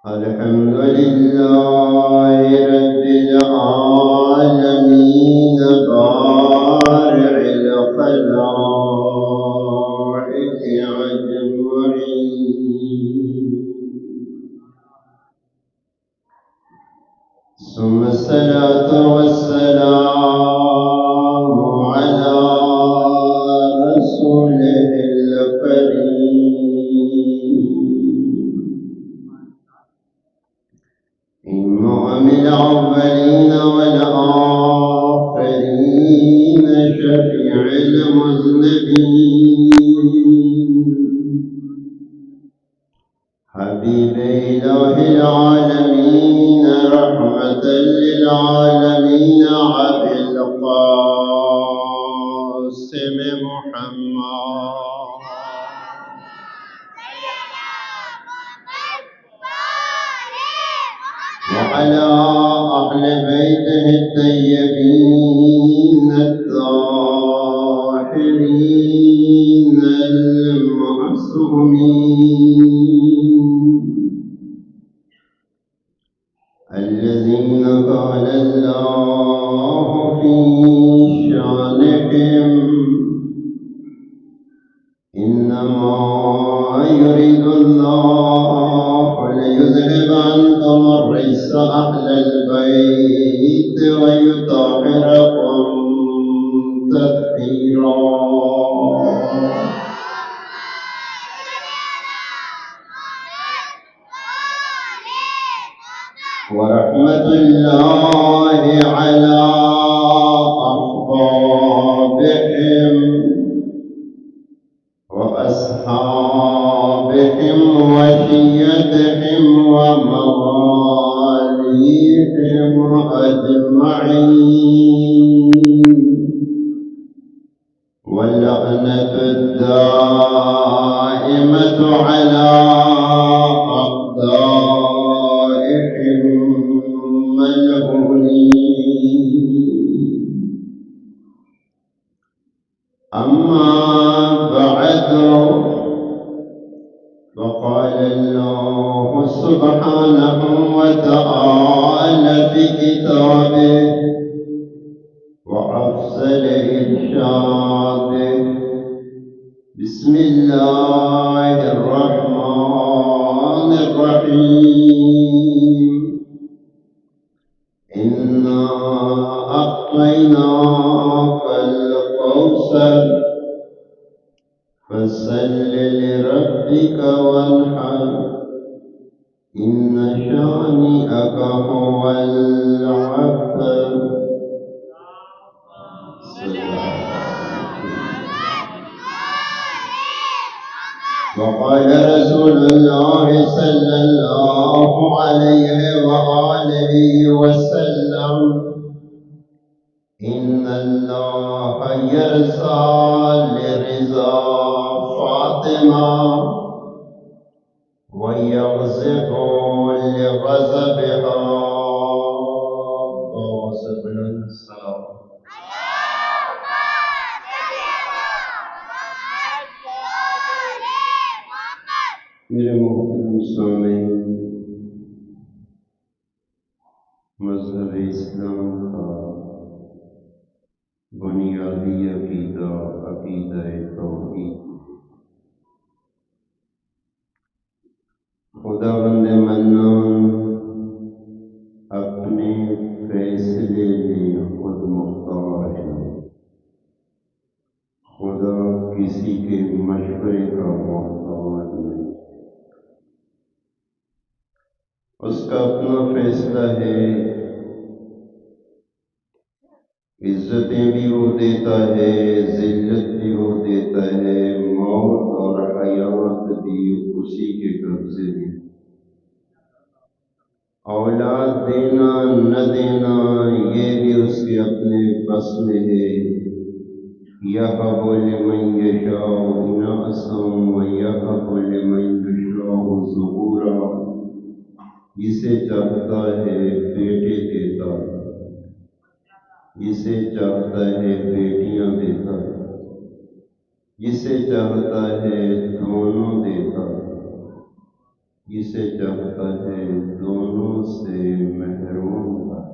الحمد لله رب العالمين بارع الخلائق أجمعين، ثم الصلاة والسلام على رسوله الكريم إمام الأولين والآخرين، شفيع المذنبين، حبيب إله العالمين، رحمة للعالمين، أبي القاسم محمد وعلى أهل بيته الطيبين الطاهرين المعصومين، الذين قال الله في شانهم: إنما يريد الله ليذهب عنكم الرجس أهل البيت ويطهركم تطهيرا. ورحمة الله على أحبابهم وأصحابهم وشيتهم ومواليهم أجمعين، واللعنة الدائمة على أعدائهم ملعونين. أما بعد، فقال الله سبحانه وتعالى في كتابه وأفضل إرشاده: بسم الله الرحمن الرحيم. إنا أعطيناك الكوثر فصل لربك وانحر، إن شانئك هو الأبتر. وقال رسول الله صلى الله عليه وآله وسلم: إن الله يرضى لرضا فاطمة ويغضب لغضبها. السلام. میرے محترم سامعین، مذہب اسلام کا بنیادی عقیدہ توحید، خداوند منان اپنے فیصلے میں خود مختار ہے، خدا کسی کے مشورے کا محتاج نہیں، اس کا اپنا فیصلہ ہے، عزتیں بھی وہ دیتا ہے، ذلت بھی وہ دیتا ہے، موت اور حیات بھی اسی کے قبضے میں، اولاد دینا نہ دینا یہ بھی اس کے اپنے بس میں ہے۔ یَهَبُ لِمَن یَشَاءُ إِنَاثًا وَیَهَبُ لِمَن یَشَاءُ ذُکُورًا، جسے چاہتا ہے بیٹے دیتا ہے، جسے چاہتا ہے بیٹیاں دیتا ہے، جسے چاہتا ہے دونوں دیتا ہے۔ جسے چاہتا ہے دونوں سے محروم کر۔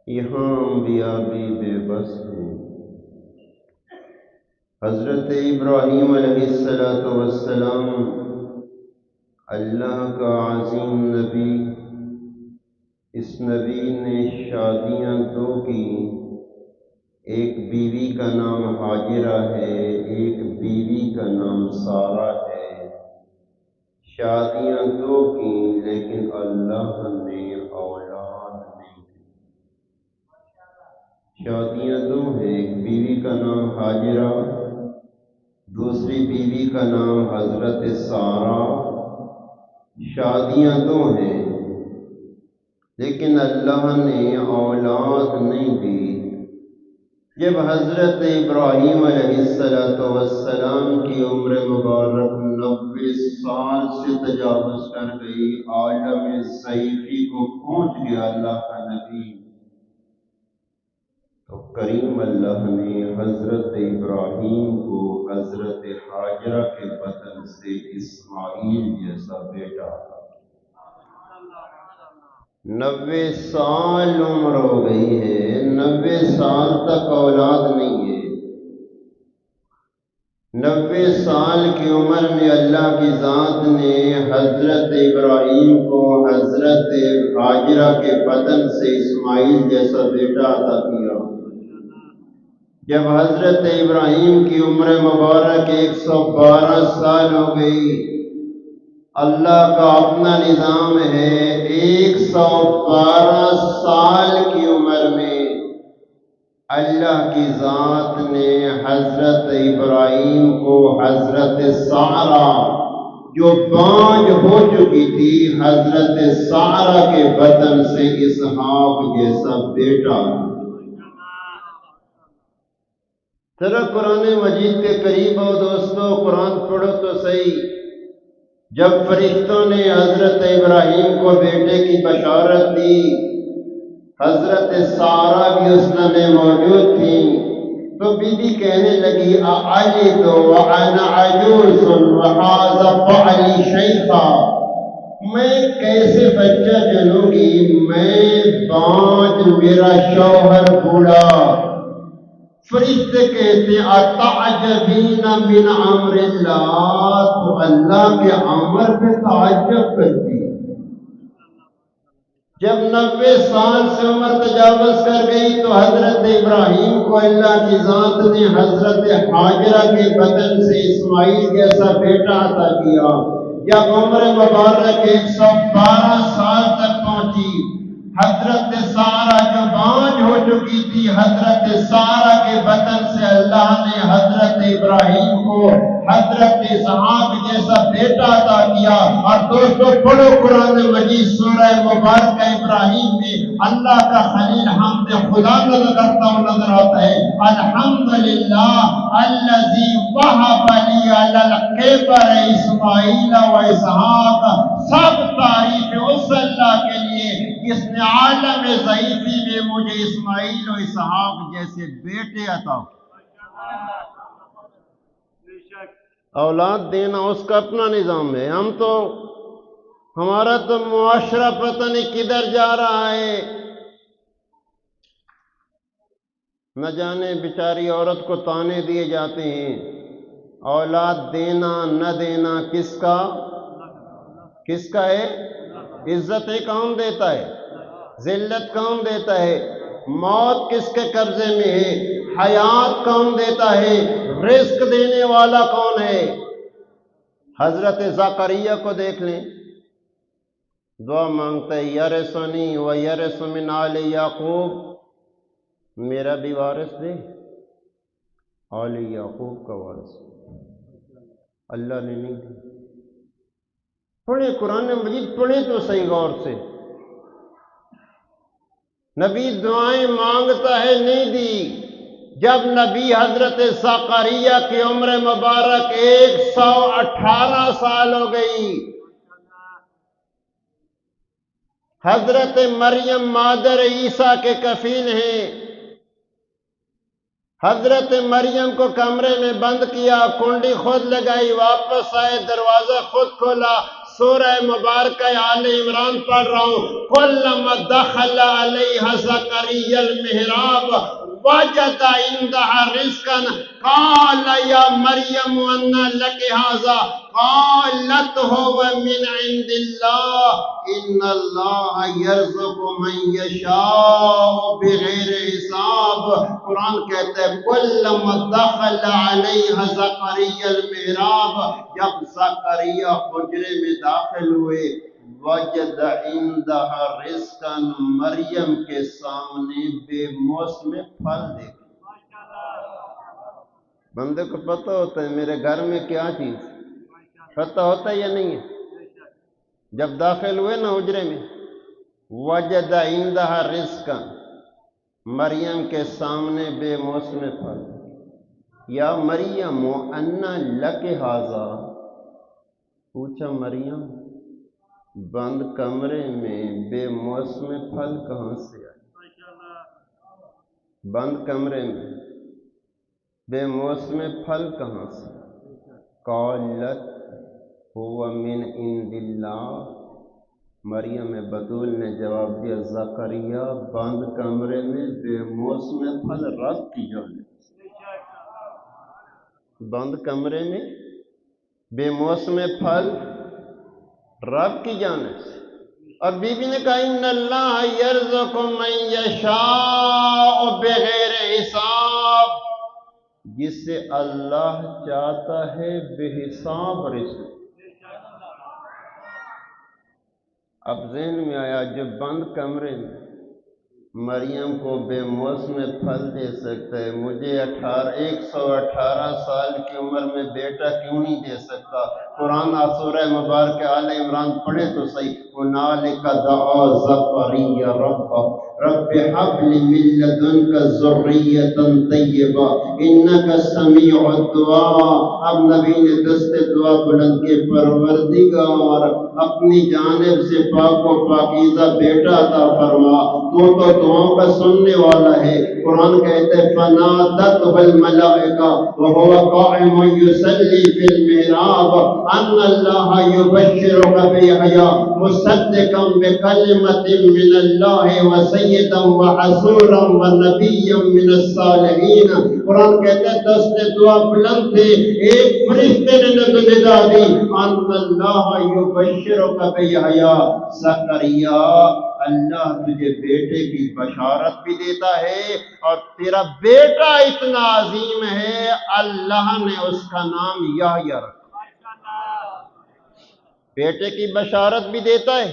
یہاں انبیاء بھی بے بس ہیں۔ حضرت ابراہیم علیہ السلام اللہ کا عظیم نبی، اس نبی نے شادیاں دو کی، ایک بیوی کا نام ہاجرہ ہے، ایک بیوی کا نام سارہ ہے۔ شادیاں دو کی لیکن اللہ نے اولاد نہیں دی۔ شادیاں دو ہیں، ایک بیوی کا نام ہاجرہ، دوسری بیوی کا نام حضرت سارہ۔ شادیاں دو ہیں لیکن اللہ نے اولاد نہیں دی۔ جب حضرت ابراہیم علیہ السلام کی عمر مبارک 90 سال سے تجاوز کر گئی، عالم ضعیفی کو پہنچ گیا اللہ کا نبی، تو کریم اللہ نے حضرت ابراہیم کو حضرت ہاجرہ کے بطن سے اسماعیل جیسا بیٹا۔ 90 سال عمر ہو گئی ہے، 90 سال تک اولاد نہیں ہے۔ 90 سال کی عمر میں اللہ کی ذات نے حضرت ابراہیم کو حضرت ہاجرہ کے بطن سے اسماعیل جیسا بیٹا عطا کیا۔ جب حضرت ابراہیم کی عمر مبارک 112 سال ہو گئی، اللہ کا اپنا نظام ہے، 112 سال کی عمر میں اللہ کی ذات نے حضرت ابراہیم کو حضرت سارہ جو بانجھ ہو چکی تھی، حضرت سارہ کے بطن سے اسحاق جیسا بیٹا۔ ذرا قرآن مجید کے قریب ہو دوستو، قرآن پڑھو تو صحیح۔ جب فرشتوں نے حضرت ابراہیم کو بیٹے کی بشارت دی، حضرت سارہ بھی اس میں موجود تھیں، تو بی بی کہنے لگی اَعَلِدُ وَأَنَا عَجُوزٌ وَهَٰذَا بَعْلِي شَيْخًا، میں کیسے بچہ جنوں گی، میں بانجھ، میرا شوہر بوڑھا۔ فرشتے کہتے اتعجبین من امر اللہ، تو اللہ کے امر پہ تعجب کرتی۔ جب 90 سال سے عمر تجاوز کر گئی تو حضرت ابراہیم کو اللہ کی ذات نے حضرت ہاجرہ کے بطن سے اسماعیل جیسا بیٹا عطا کیا۔ جب عمر مبارک 112 سال تک پہنچی، حضرت سارہ جو بانجھ ہو چکی تھی، حضرت سارہ کے بطن سے اللہ نے حضرت ابراہیم کو حضرت اسحاق جیسا بیٹا عطا کیا۔ اور دوستو پڑھو قرآن مجید، سورہ مبارکہ ابراہیم میں اللہ کا خلیل حمد خدا نظر کرتا ہوں نظر آتا ہے، الحمدللہ الذی وہب لی علی الکبر اسماعیل و اسحاق۔ سب تعریف اس اللہ کے لیے جس نے عالم ضعیفی میں مجھے اسماعیل و اسحاق جیسے بیٹے عطا۔ اولاد دینا اس کا اپنا نظام ہے، ہمارا تو معاشرہ پتہ نہیں کدھر جا رہا ہے۔ نہ جانے بیچاری عورت کو طعنے دیے جاتے ہیں، اولاد دینا نہ دینا کس کا ہے؟ عزتیں کون دیتا ہے؟ ذلت کون دیتا ہے؟ موت کس کے قبضے میں ہے؟ حیات کون دیتا ہے؟ رزق دینے والا کون ہے؟ حضرت زکریا کو دیکھ لیں، دعا مانگتا ہے یرثنی و یرث من آل یعقوب، میرا بھی وارث دے، آل یعقوب کا وارث۔ اللہ نے نہیں دی۔ پڑھیں قرآن مجید، پڑھیں تو صحیح غور سے۔ نبی دعائیں مانگتا ہے، نہیں دی۔ جب نبی حضرت زکریا کی عمر مبارک 118 سال ہو گئی، حضرت مریم مادر عیسیٰ کے کفیل ہیں، حضرت مریم کو کمرے میں بند کیا، کنڈی خود لگائی، واپس آئے، دروازہ خود کھولا، سورہ مبارکہ آل عمران پڑھ رہا ہوں، کلما دخل علیہا زکریا المحراب وجد عندها رزقا قال یا مریم انا لک ھذا قالت هو من عند اللہ ان اللہ یرزق من یشاء بغیر حساب۔ قرآن کہتا ہے کلما دخل علیہا زکریا المحراب، جب زکریا حجرے میں داخل ہوئے، وجد عندها رزقا، مریم کے سامنے بے موسم پھل دیکھے۔ بندے کو پتہ ہوتا ہے میرے گھر میں کیا چیز، پتہ ہوتا ہے یا نہیں ہے؟ جب داخل ہوئے نا حجرے میں، وجد عندها رزقا، مریم کے سامنے بے موسم پھل۔ یا مریم انا لک ھذا، پوچھا مریم بند کمرے میں بے موسم پھل کہاں سے آئے؟ بند کمرے میں بے موسم پھل کہاں سے؟ قالت هو من عند اللہ، مریم بطول نے جواب دیا زکریا بند کمرے میں بے موسم پھل رب کی جانب سے، بند کمرے میں بے موسم پھل رب کی جانب سے۔ اور بی بی نے کہا ان اللہ یرزق من یشاء بغیر حساب، جس سے اللہ چاہتا ہے بے حساب رزق۔ اب ذہن میں آیا جو بند کمرے میں مریم کو بے موسم پھل دے سکتا ہے، مجھے 118 سال کی عمر میں بیٹا کیوں نہیں دے سکتا؟ قرآن سورہ مبارکہ آل عمران پڑھے تو صحیح، ہنالک دعا زکریا رب هب لی من لدنک ذریۃ طیبہ انک سمیع الدعاء۔ اب نبی نے دست دعا بلند کے پروردگار اپنی جانب سے پاک و پاکیزہ بیٹا عطا فرما، تو دعاؤں کا سننے والا ہے۔ قرآن کہتے ہیں فنادتہ الملائکہ وہو قائم یصلی فی المحراب ان اللہ یبشرک بیحییٰ مصدقا بکلمۃ من اللہ وسیدا وحصورا ونبیا من الصالحین۔ قرآن کہتے ہیں دست دعا بلند تھے، ایک فرشتے نے ندا دی ان اللہ یبشرک بیحییٰ، زکریا اللہ تجھے بیٹے کی بشارت بھی دیتا ہے، اور تیرا بیٹا اتنا عظیم ہے اللہ نے اس کا نام یحییٰ رکھا۔ بیٹے کی بشارت بھی دیتا ہے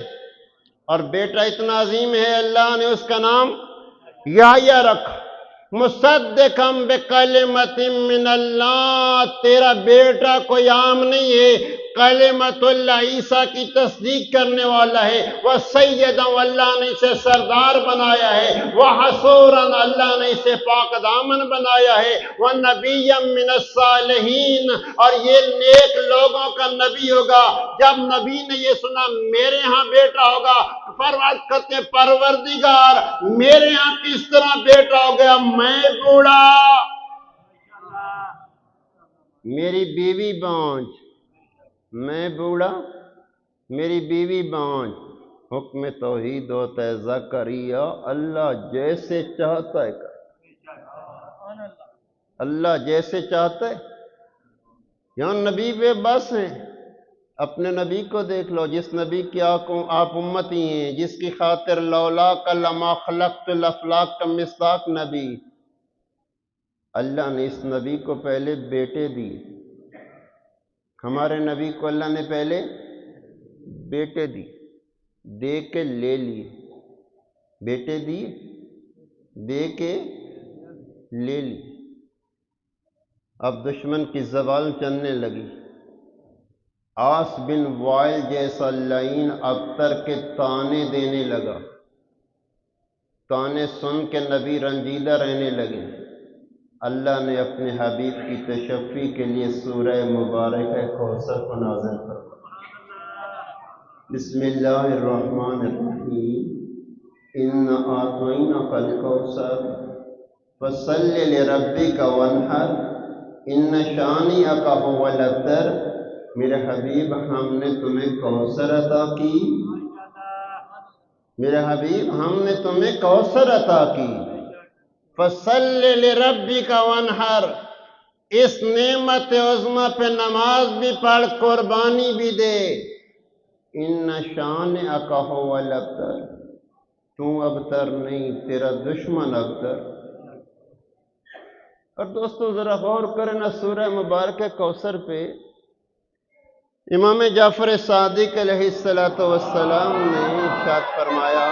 اور بیٹا اتنا عظیم ہے اللہ نے اس کا نام یحییٰ رکھا۔ مصدقا بکلمۃ من اللہ، تیرا بیٹا کوئی عام نہیں ہے، کلمۃ اللہ عیسیٰ کی تصدیق کرنے والا ہے، وہ سیدا اللہ نے اسے سردار بنایا ہے، وہ حصورا اللہ نے اسے پاک دامن بنایا ہے، وہ نبی من الصالحین، اور یہ نیک لوگوں کا نبی ہوگا۔ جب نبی نے یہ سنا میرے ہاں بیٹا ہوگا، فرمایا کرتے پروردگار میرے ہاں کس طرح بیٹا ہو گیا، میں بوڑھا، میری بیوی بانجھ، میں بوڑھا میری بیوی بانجھ۔ حکم توحید ہوتا ہے زکریا اللہ جیسے چاہتا ہے اللہ جیسے چاہتا ہے۔ یہاں نبی بے بس ہیں، اپنے نبی کو دیکھ لو، جس نبی کی آپ امتی ہیں، جس کی خاطر لولاک لما خلقت الافلاک کا مصداق نبی۔ اللہ نے اس نبی کو پہلے بیٹے دی، ہمارے نبی کو اللہ نے پہلے بیٹے دی، دے کے لے لیے، بیٹے دی دے کے لے لی۔ اب دشمن کی زوال چلنے لگی، آس بن وائل جیسا لعین ابتر کے تانے دینے لگا، تانے سن کے نبی رنجیدہ رہنے لگے۔ اللہ نے اپنے حبیب کی تشفی کے لیے سورہ مبارکہ کوثر کو نازل فرمایا۔ بسم اللہ الرحمن الرحیم، اِنَّا أَعْطَيْنَاكَ الْكَوْثَرَ فصلی لربک وانحر ان شانئک هو الابتر، میرے حبیب ہم نے تمہیں کوثر عطا کی، میرے حبیب ہم نے تمہیں کوثر عطا کی۔ فصلی لربک وانحر، اس نعمت عظمی پہ نماز بھی پڑھ، قربانی بھی دے۔ ان شانئک هو الابتر، تو ابتر نہیں، تیرا دشمن ابتر۔ اور دوستو ذرا غور کرنا سورہ مبارکہ کوثر پہ امام جعفر صادق علیہ السلام نے ارشاد فرمایا،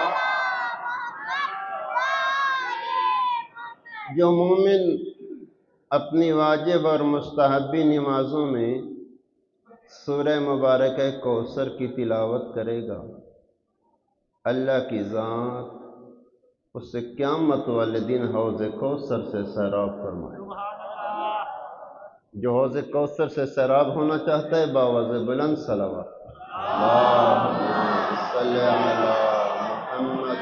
جو مومن اپنی واجب اور مستحبی نمازوں میں سورہ مبارکہ کوثر کی تلاوت کرے گا، اللہ کی ذات اس سے قیامت والے دن حوض کوثر سے سیراب فرمائے۔ جو حوض کوثر سے سیراب ہونا چاہتا ہے باوز بلند صلوات اللہم صلی علی محمد۔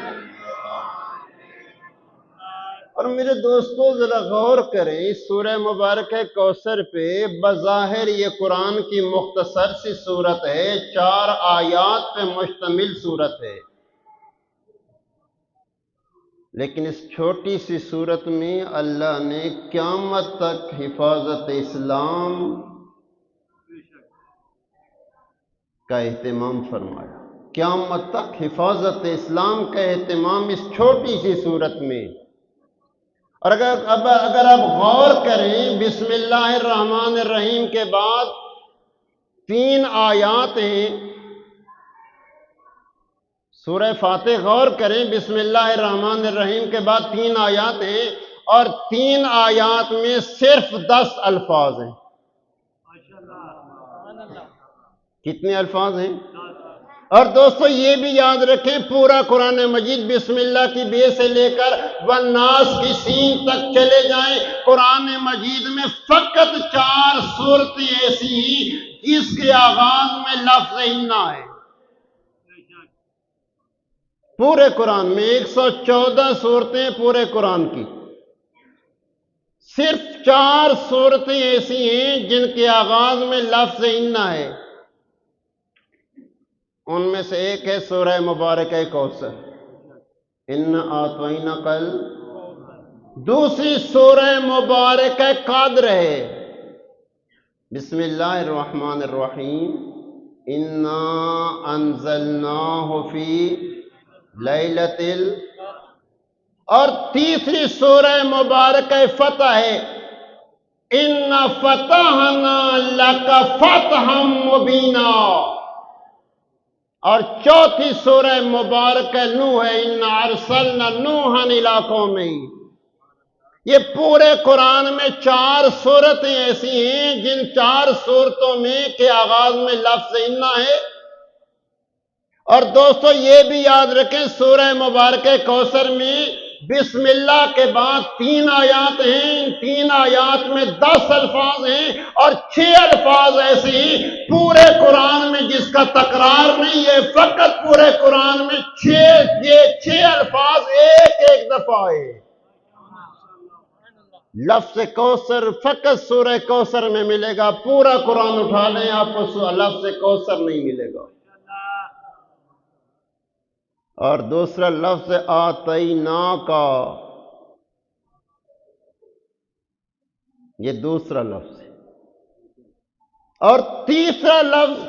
اور میرے دوستو ذرا غور کریں، اس سورہ مبارکہ کوثر پہ بظاہر یہ قرآن کی مختصر سی صورت ہے، 4 آیات پہ مشتمل صورت ہے، لیکن اس چھوٹی سی صورت میں اللہ نے قیامت تک حفاظت اسلام کا اہتمام فرمایا، قیامت تک حفاظت اسلام کا اہتمام اس چھوٹی سی صورت میں۔ اور اگر آپ غور کریں، بسم اللہ الرحمن الرحیم کے بعد 3 آیات ہیں، سورہ فاتح غور کریں، بسم اللہ الرحمن الرحیم کے بعد 3 آیات ہیں، اور 3 آیات میں صرف 10 الفاظ ہیں۔ کتنے الفاظ ہیں؟ اور دوستو یہ بھی یاد رکھیں، پورا قرآن مجید بسم اللہ کی بے سے لے کر والناس کی سین تک چلے جائیں، قرآن مجید میں فقط 4 صورتیں ایسی ہیں جس کے آغاز میں لفظ انا ہے۔ پورے قرآن میں 114 صورتیں پورے قرآن کی، صرف 4 صورتیں ایسی ہیں جن کے آغاز میں لفظ انا ہے۔ ان میں سے ایک ہے سورہ مبارکہ کوثر، ان اعطیناک دوسری سورہ مبارکہ قدر ہے، بسم اللہ الرحمن الرحیم، انا انزلناہ فی لیلۃ اور تیسری سورہ مبارکہ فتح ہے، ان فتحنا لک فتحا مبینا، اور چوتھی سورہ مبارکہ نوح ہے، ان ارسلنا نوحا الی قومہ۔ یہ پورے قرآن میں 4 صورتیں ایسی ہیں جن 4 صورتوں میں کے آغاز میں لفظ انا ہے۔ اور دوستو یہ بھی یاد رکھیں، سورہ مبارکہ کوثر میں بسم اللہ کے بعد 3 آیات ہیں، ان 3 آیات میں 10 الفاظ ہیں، اور 6 الفاظ ایسے ہیں پورے قرآن میں جس کا تکرار نہیں ہے، فقط پورے قرآن میں 6 الفاظ ایک دفعہ ہے۔ لفظ کوثر فقط سورہ کوثر میں ملے گا، پورا قرآن اٹھا لیں آپ کو لفظ کوثر نہیں ملے گا۔ اور دوسرا لفظ آتیناک، یہ دوسرا لفظ ہے۔ اور تیسرا لفظ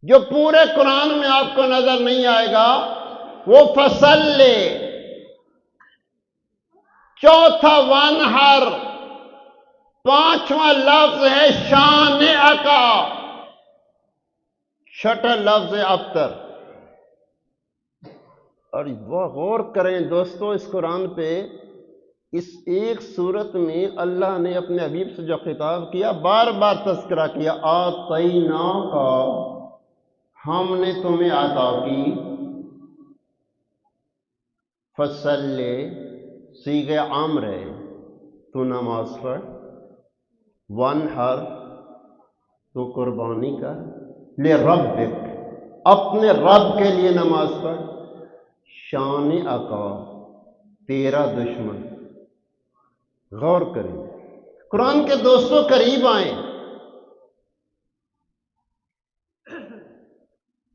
جو پورے قرآن میں آپ کو نظر نہیں آئے گا وہ فصل، چوتھا وانحر، 5واں لفظ ہے شانئک، چھٹا لفظ ہے ابتر۔ اور وہ غور کریں دوستو اس قرآن پہ، اس ایک صورت میں اللہ نے اپنے حبیب سے جو خطاب کیا، بار بار تذکرہ کیا، آتیناک، ہم نے تمہیں عطا کی، فصل صیغہ امر ہے، تو نماز پڑھ، وانحر تو قربانی کر، لربک اپنے رب کے لیے نماز پڑھ، شانئک تیرا دشمن غور کریں، قرآن کے دوستوں قریب آئیں،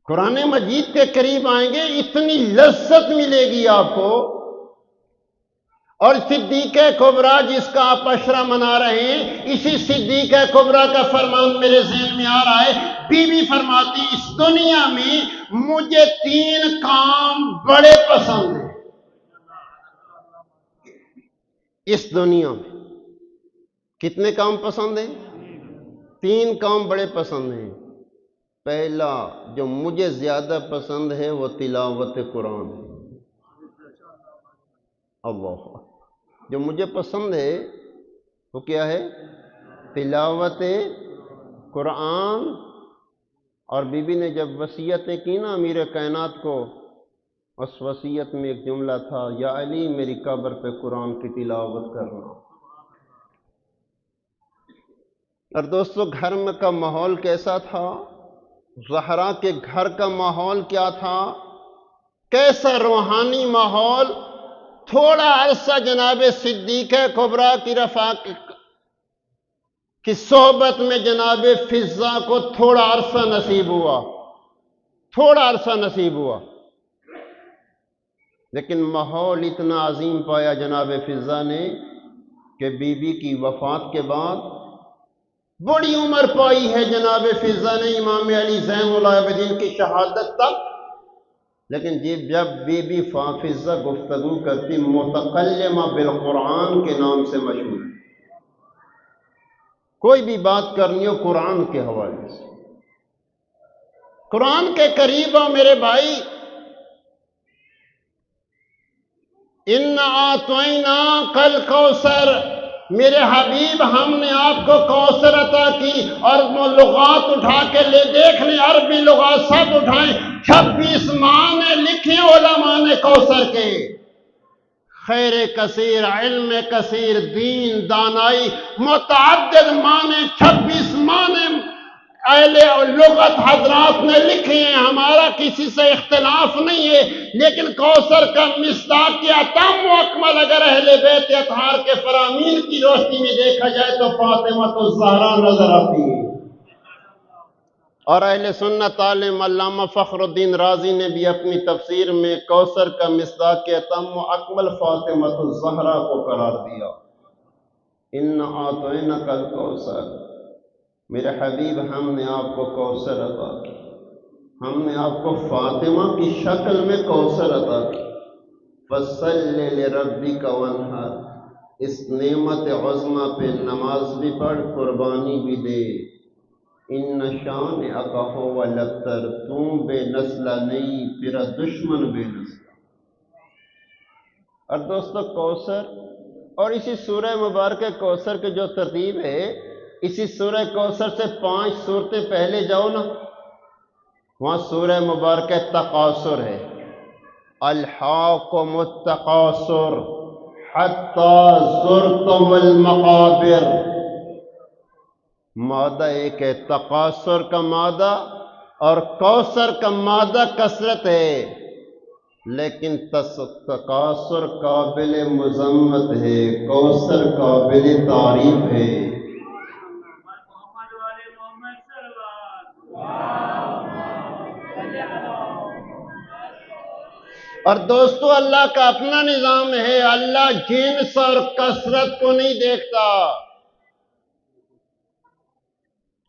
قرآن مجید کے قریب آئیں گے اتنی لذت ملے گی آپ کو۔ اور صدیقہ کبریٰ جس کا آپ عشرہ منا رہے ہیں، اسی صدیقہ کبریٰ کا فرمان میرے ذہن میں آ رہا ہے، بی بی فرماتی اس دنیا میں مجھے 3 کام بڑے پسند ہیں۔ اس دنیا میں کتنے کام پسند ہیں؟ 3 کام بڑے پسند ہیں۔ پہلا جو مجھے زیادہ پسند ہے وہ تلاوت قرآن ہے۔ اللہ، جو مجھے پسند ہے وہ کیا ہے؟ تلاوت قرآن۔ اور بی بی نے جب وصیتیں کی نا امیر کائنات کو، اس وصیت میں ایک جملہ تھا، یا علی میری قبر پہ قرآن کی تلاوت کرنا۔ اور دوستو گھر میں کا ماحول کیسا تھا؟ زہرا کے گھر کا ماحول کیا تھا؟ کیسا روحانی ماحول؟ تھوڑا عرصہ جناب صدیقہ کبریٰ کی کی صحبت میں جناب فضہ کو تھوڑا عرصہ نصیب ہوا، تھوڑا عرصہ نصیب ہوا، لیکن ماحول اتنا عظیم پایا جناب فضہ نے کہ بی بی کی وفات کے بعد بڑی عمر پائی ہے جناب فضہ نے امام علی زین العابدین کی شہادت تک، لیکن جب بی بی فضہ گفتگو کرتی متکلمہ بالقرآن کے نام سے مشہور ہے، کوئی بھی بات کرنی ہو قرآن کے حوالے سے۔ قرآن کے قریب ہو میرے بھائی، اِنَّا أَعْطَيْنَاكَ الْكَوْثَرَ، میرے حبیب ہم نے آپ کو کوثر عطا کی۔ اور وہ لغات اٹھا کے لے دیکھ لیں، عربی لغات سب اٹھائیں، 26 معنی لکھیں علماء نے کوثر کے، خیر کثیر، علم کثیر، دین، دانائی، متعدد معنی، 26 معنی اہل لغت حضرات نے لکھے ہیں، ہمارا کسی سے اختلاف نہیں ہے، لیکن کوثر کا مصداق کیا تام و اکمل اگر اہل بیت اطہار کے فرامین کی روشنی میں دیکھا جائے تو فاطمہ الزہرا نظر آتی ہے۔ اور اہل سنت عالم علامہ فخر الدین رازی نے بھی اپنی تفسیر میں کوثر کا مصداق کے اتم و اکمل فاطمہ الزہرا کو قرار دیا۔ اِنَّا أَعْطَيْنَاكَ الْكَوْثَرَ، میرے حبیب ہم نے آپ کو کوثر عطا کی، ہم نے آپ کو فاطمہ کی شکل میں کوثر عطا کی۔ فَصَلِّ لِرَبِّكَ وَانْحَرْ، اس نعمت عظمہ پہ نماز بھی پڑھ، قربانی بھی دے۔ ان شانئک ھو الابتر، تم بے نسلہ نہیں، تیرا دشمن بے نسلہ۔ اور دوستو کوثر، اور اسی سورہ مبارکہ کوثر کی جو ترتیب ہے، اسی سورہ کوثر سے 5 سورتیں پہلے جاؤ نا، وہاں سورہ مبارکہ تکاثر ہے، الحاکم التکاثر حتی زرتم المقابر۔ مادہ ایک ہے، تکاثر کا مادہ، اور کوثر کا مادہ کثرت ہے، لیکن تکاثر قابل مذمت ہے، کوثر قابل تعریف ہے۔ اور دوستو اللہ کا اپنا نظام ہے، اللہ جنس اور کثرت کو نہیں دیکھتا،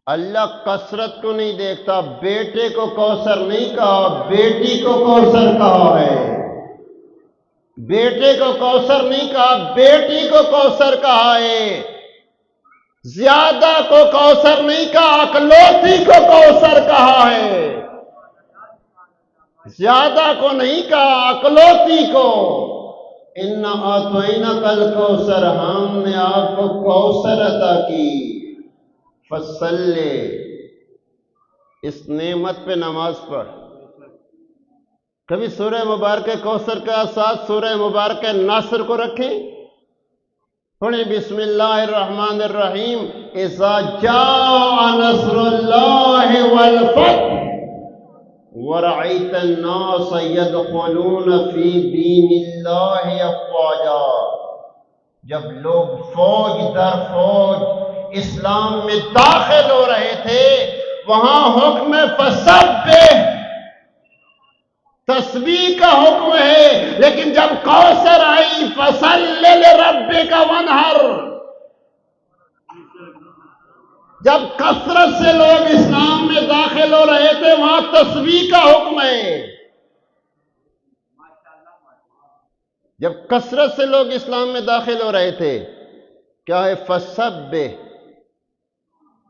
اللہ کثرت کو نہیں دیکھتا۔ بیٹے کو کوثر نہیں کہا، بیٹی کو کوثر کہا ہے، بیٹے کو کوثر نہیں کہا، بیٹی کو کوثر کہا ہے، زیادہ کو کوثر نہیں کہا، اکلوتی کو کوثر کہا ہے، زیادہ کو نہیں کہا، اکلوتی کو۔ اِنَّا أَعْطَيْنَاكَ الْكَوْثَرَ، ہم نے آپ کو کوثر عطا کی۔ فَصَلِّ، اس نعمت پہ نماز پڑھ۔ کبھی سورہ مبارکہ کوثر کا ساتھ سورہ مبارکہ ناصر کو رکھیں، پڑھیں بسم اللہ الرحمن الرحیم، اذا جاء نصر اللہ والفتح ورأيت الناس يدخلون في دين الله أفواجا۔ جب لوگ فوج در فوج اسلام میں داخل ہو رہے تھے وہاں حکم فسبح تسبیح کا حکم ہے، لیکن جب کوثر آئی فصل لربک وانحر، جب کثرت سے لوگ اسلام میں داخل ہو رہے تھے وہاں تسبیح کا حکم ہے۔ جب کثرت سے لوگ اسلام میں داخل ہو رہے تھے کیا ہے؟ فسبح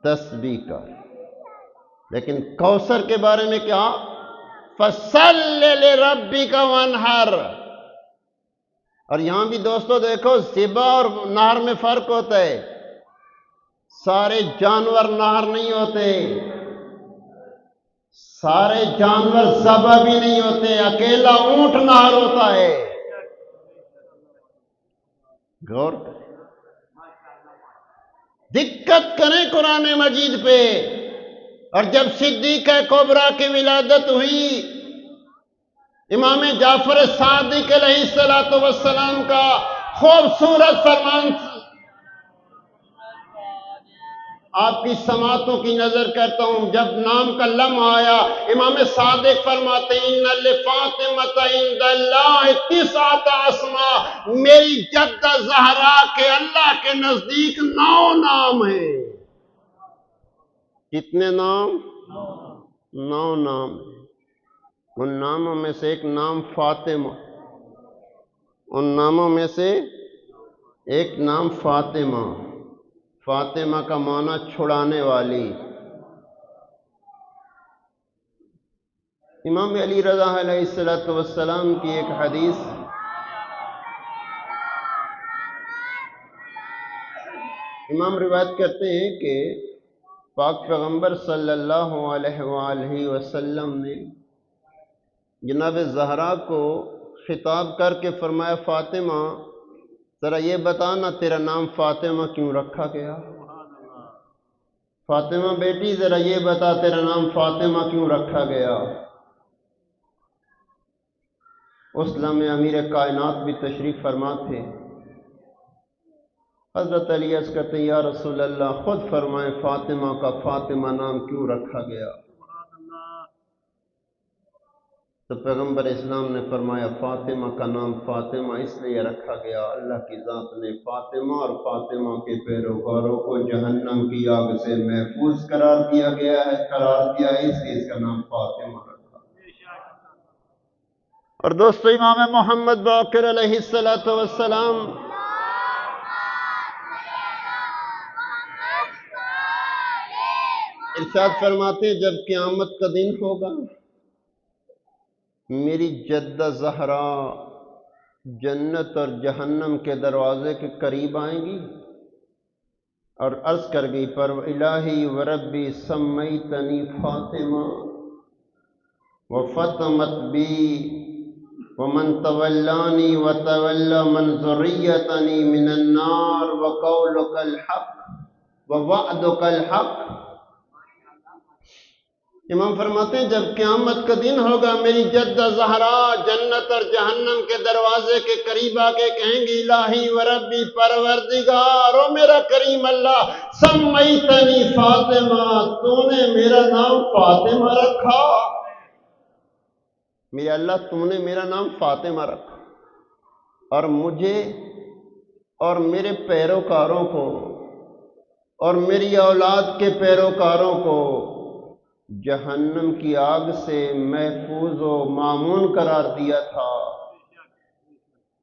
تسبیح کا۔ لیکن کوثر کے بارے میں کیا؟ فصل لربک وانحر۔ اور یہاں بھی دوستو دیکھو ذبح اور نہر میں فرق ہوتا ہے۔ سارے جانور نہر نہیں ہوتے، سارے جانور ذبح بھی نہیں ہوتے، اکیلا اونٹ نہر ہوتا ہے۔ غور کریں، دقت کریں قرآن مجید پہ۔ اور جب صدیقہ کبریٰ کی ولادت ہوئی، امام جعفر صادق علیہ السلام کا خوبصورت فرمان آپ کی سماعتوں کی نظر کرتا ہوں۔ جب نام کا لمحہ آیا امام صادق فرماتے ہیں ان لفاطمۃ عند اللہ 9 اسماء، میری جدہ زہرا کے اللہ کے نزدیک 9 نام ہیں۔ کتنے نام؟ 9 نام ہیں۔ ان ناموں میں سے ایک نام فاطمہ، ان ناموں میں سے ایک نام فاطمہ۔ فاطمہ کا معنی چھڑانے والی۔ امام علی رضا علیہ السلام کی ایک حدیث امام روایت کرتے ہیں کہ پاک پیغمبر صلی اللہ علیہ وآلہ وسلم نے جناب زہرا کو خطاب کر کے فرمایا فاطمہ ذرا یہ بتانا تیرا نام فاطمہ کیوں رکھا گیا؟ فاطمہ بیٹی ذرا یہ بتا تیرا نام فاطمہ کیوں رکھا گیا؟ اس لمحے امیر کائنات بھی تشریف فرما تھے۔ حضرت علی عرض کرتے ہیں یا رسول اللہ خود فرمائیں فاطمہ کا فاطمہ نام کیوں رکھا گیا؟ تو پیغمبر اسلام نے فرمایا فاطمہ کا نام فاطمہ اس لیے رکھا گیا اللہ کی ذات نے فاطمہ اور فاطمہ کے پیروکاروں کو جہنم کی آگ سے محفوظ قرار دیا اس لیے اس کا نام فاطمہ رکھا۔ اور دوستو امام محمد باقر علیہ السلام ارشاد فرماتے ہیں جب قیامت کا دن ہوگا میری جدہ زہرا جنت اور جہنم کے دروازے کے قریب آئیں گی اور عرض کر گئی پر الہی و ربی سمیتنی فاطمہ وفتمت بی ومن تولانی وتولی من ذریتنی من النار وقولک الحق ووعدک الحق۔ امام فرماتے ہیں جب قیامت کا دن ہوگا میری جدہ زہرا جنت اور جہنم کے دروازے کے قریب آ کے کہیں گی الہی و ربی پروردگار او میرا کریم اللہ سمیتنی فاطمہ تو نے میرا نام فاطمہ رکھا، میرے اللہ تو نے میرا نام فاطمہ رکھا اور مجھے اور میرے پیروکاروں کو اور میری اولاد کے پیروکاروں کو جہنم کی آگ سے محفوظ و مامون قرار دیا تھا۔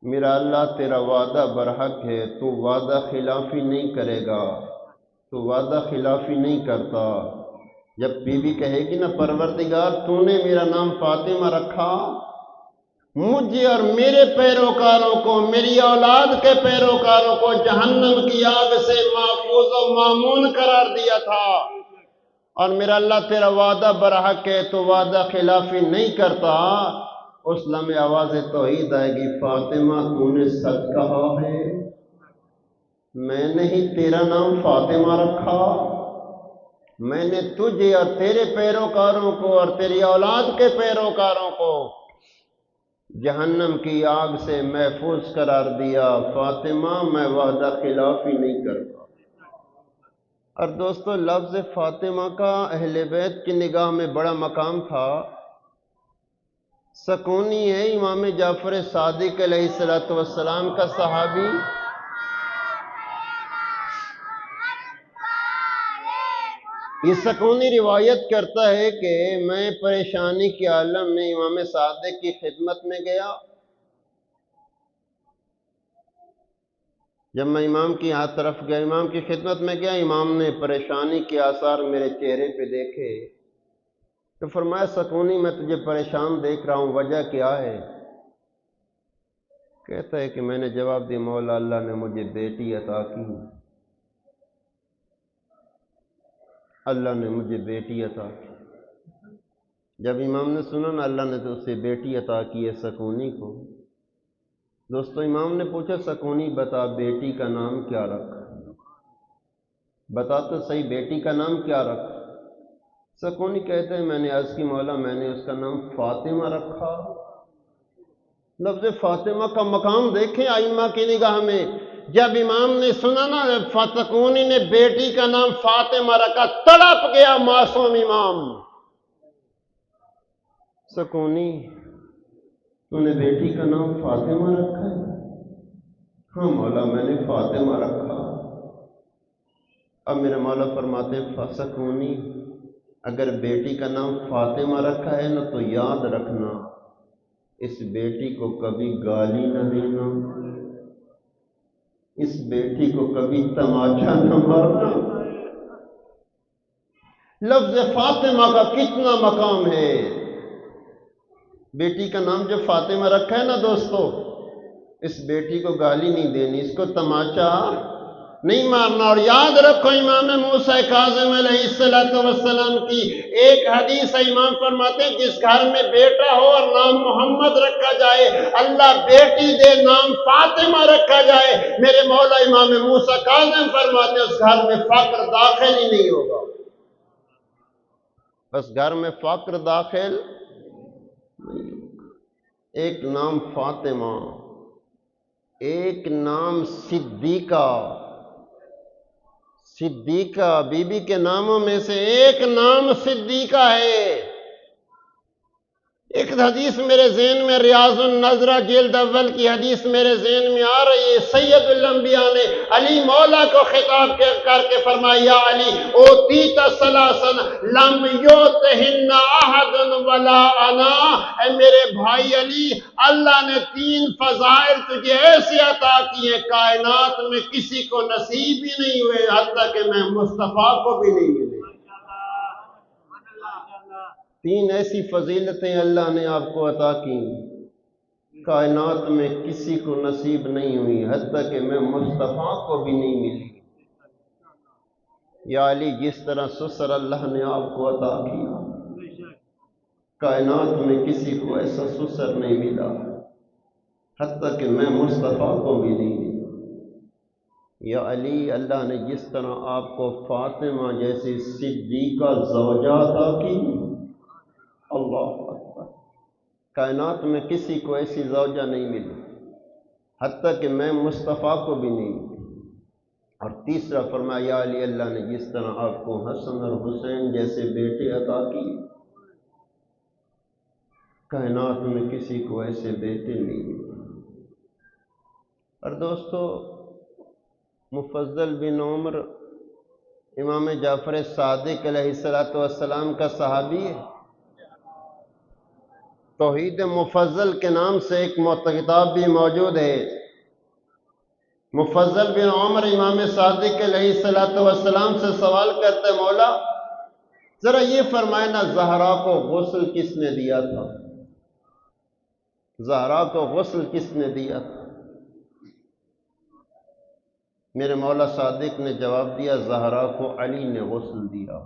میرا اللہ تیرا وعدہ برحق ہے، تو وعدہ خلافی نہیں کرے گا، تو وعدہ خلافی نہیں کرتا۔ جب بی بی کہے گی نا پروردگار تو نے میرا نام فاطمہ رکھا، مجھے اور میرے پیروکاروں کو میری اولاد کے پیروکاروں کو جہنم کی آگ سے محفوظ و مامون قرار دیا تھا، اور میرا اللہ تیرا وعدہ برحق ہے تو وعدہ خلافی نہیں کرتا، اس لمحے آواز توحید آئے گی فاطمہ تو نے سچ کہا ہے، میں نے ہی تیرا نام فاطمہ رکھا، میں نے تجھے اور تیرے پیروکاروں کو اور تیری اولاد کے پیروکاروں کو جہنم کی آگ سے محفوظ قرار دیا۔ فاطمہ میں وعدہ خلافی نہیں کرتا۔ اور دوستو لفظ فاطمہ کا اہل بیت کی نگاہ میں بڑا مقام تھا۔ سکونی ہے امام جعفر صادق علیہ السلام کا صحابی، یہ سکونی روایت کرتا ہے کہ میں پریشانی کے عالم میں امام صادق کی خدمت میں گیا۔ جب میں امام کی طرف گیا، امام کی خدمت میں گیا، امام نے پریشانی کے آثار میرے چہرے پہ دیکھے تو فرمایا سکونی میں تجھے پریشان دیکھ رہا ہوں، وجہ کیا ہے؟ کہتا ہے کہ میں نے جواب دیا مولا اللہ نے مجھے بیٹی عطا کی، اللہ نے مجھے بیٹی عطا کی۔ جب امام نے سنا نا اللہ نے تو اسے بیٹی عطا کی ہے سکونی کو، دوستو امام نے پوچھا سکونی بتا بیٹی کا نام کیا رکھا؟ بتا تو صحیح بیٹی کا نام کیا رکھا؟ سکونی کہتے ہیں میں نے عرض کی مولا میں نے اس کا نام فاطمہ رکھا۔ لفظ فاطمہ کا مقام دیکھیں ائمہ کی نگاہ میں۔ جب امام نے سنا نا سکونی نے بیٹی کا نام فاطمہ رکھا، تڑپ گیا معصوم امام۔ سکونی تو نے بیٹی کا نام فاطمہ رکھا ہے؟ ہاں مولا میں نے فاطمہ رکھا۔ اب میرے مولا فرماتے ہیں سکونی اگر بیٹی کا نام فاطمہ رکھا ہے نا تو یاد رکھنا اس بیٹی کو کبھی گالی نہ دینا، اس بیٹی کو کبھی تماچا نہ مارنا۔ لفظ فاطمہ کا کتنا مقام ہے۔ بیٹی کا نام جو فاطمہ رکھا ہے نا دوستو، اس بیٹی کو گالی نہیں دینی، اس کو تماچا نہیں مارنا۔ اور یاد رکھو امام موسیٰ کاظم علیہ السلام کی ایک حدیث ہے، امام فرماتے ہیں جس گھر میں بیٹا ہو اور نام محمد رکھا جائے، اللہ بیٹی دے نام فاطمہ رکھا جائے، میرے مولا امام موسیٰ کاظم فرماتے ہیں اس گھر میں فقر داخل ہی نہیں ہوگا، بس گھر میں فقر داخل نہیں ہوگا۔ ایک نام فاطمہ، ایک نام صدیقہ، صدیقہ بی بی کے ناموں میں سے ایک نام صدیقہ ہے۔ ایک حدیث میرے ذہن میں ریاض النظرہ جلد اول کی حدیث میرے ذہن میں آ رہی ہے، سید الانبیاء نے علی مولا کو خطاب کر کے فرمایا یا علی اوتیت ثلاثا لم یؤتہن احد ولا انا، اے میرے بھائی علی اللہ نے 3 فضائل تجھے ایسے عطا کیے کائنات میں کسی کو نصیب ہی نہیں ہوئے، حتیٰ کہ میں مصطفیٰ کو بھی نہیں ملے۔ 3 ایسی فضیلتیں اللہ نے آپ کو عطا کی کائنات میں کسی کو نصیب نہیں ہوئی، حتیٰ کہ میں مصطفیٰ کو بھی نہیں ملی۔ یا علی جس طرح سسر اللہ نے آپ کو عطا کیا کائنات میں کسی کو ایسا سسر نہیں ملا، حتیٰ کہ میں مصطفیٰ کو بھی نہیں ملا۔ یا علی اللہ نے جس طرح آپ کو فاطمہ جیسی صدیقہ زوجہ عطا کی، اللہ اکبر، کائنات میں کسی کو ایسی زوجہ نہیں ملی، حتیٰ کہ میں مصطفیٰ کو بھی نہیں ملی۔ اور تیسرا فرمایا یا علی اللہ نے جس طرح آپ کو حسن اور حسین جیسے بیٹے عطا کی کائنات میں کسی کو ایسے بیٹے نہیں ملے۔ اور دوستو مفضل بن عمر امام جعفر صادق علیہ السلام کا صحابی ہے۔ توحید مفضل کے نام سے ایک کتاب بھی موجود ہے۔ مفضل بن عمر امام صادق علیہ السلام سے سوال کرتے مولا ذرا یہ فرمائے نا زہرا کو غسل کس نے دیا تھا؟ زہرا کو غسل کس نے دیا تھا؟ میرے مولا صادق نے جواب دیا زہرا کو علی نے غسل دیا۔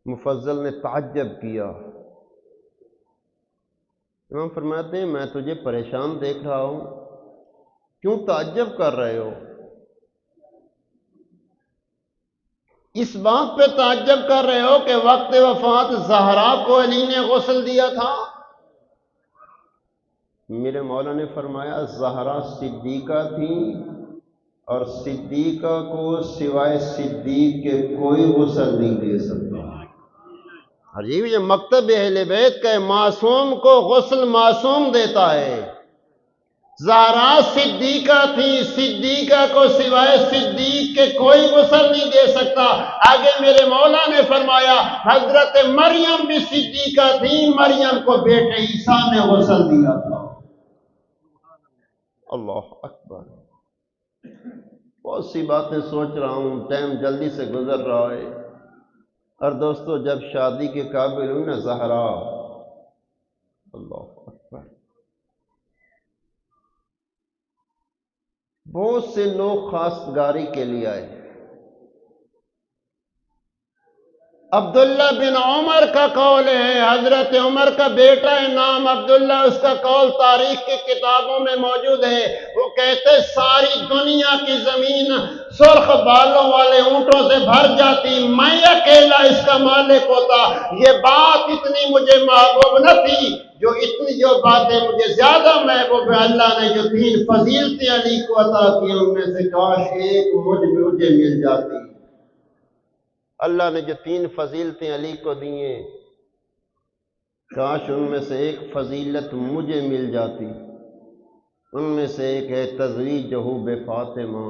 مفضل نے تعجب کیا۔ امام فرماتے ہیں میں تجھے پریشان دیکھ رہا ہوں، کیوں تعجب کر رہے ہو؟ اس بات پہ تعجب کر رہے ہو کہ وقت وفات زہرا کو علی نے غسل دیا تھا؟ میرے مولا نے فرمایا زہرا صدیقہ تھی، اور صدیقہ کو سوائے صدیق کے کوئی غسل نہیں دے سکتا۔ عجیب، یہ مکتب اہل بیت کا ہے، معصوم کو غسل معصوم دیتا ہے۔ زہرا صدیقہ تھی، صدیقہ کو سوائے صدیق کے کوئی غسل نہیں دے سکتا۔ آگے میرے مولا نے فرمایا حضرت مریم بھی صدیقہ تھی، مریم کو بیٹے عیسیٰ نے غسل دیا تھا۔ اللہ اکبر۔ بہت سی باتیں سوچ رہا ہوں، ٹائم جلدی سے گزر رہا ہے۔ اور دوستو، جب شادی کے قابل ہوئی نا زہرا، اللہ اکبر، بہت سے لوگ خواستگاری کے لیے آئے۔ عبداللہ بن عمر کا قول ہے، حضرت عمر کا بیٹا ہے، نام عبداللہ، اس کا قول تاریخ کی کتابوں میں موجود ہے۔ وہ کہتے ساری دنیا کی زمین سرخ بالوں والے اونٹوں سے بھر جاتی، میں اکیلا اس کا مالک ہوتا۔ یہ بات اتنی مجھے محبوب نہ تھی جو باتیں مجھے زیادہ محبوب ہے، اللہ نے جو 3 فضیلتیں علی کو عطا کی ان میں سے کاش ایک مجھے مل جاتی۔ اللہ نے جو 3 فضیلتیں علی کو دی ہیں، کاش ان میں سے ایک فضیلت مجھے مل جاتی۔ ان میں سے ایک ہے تزویجہ بفاطمہ،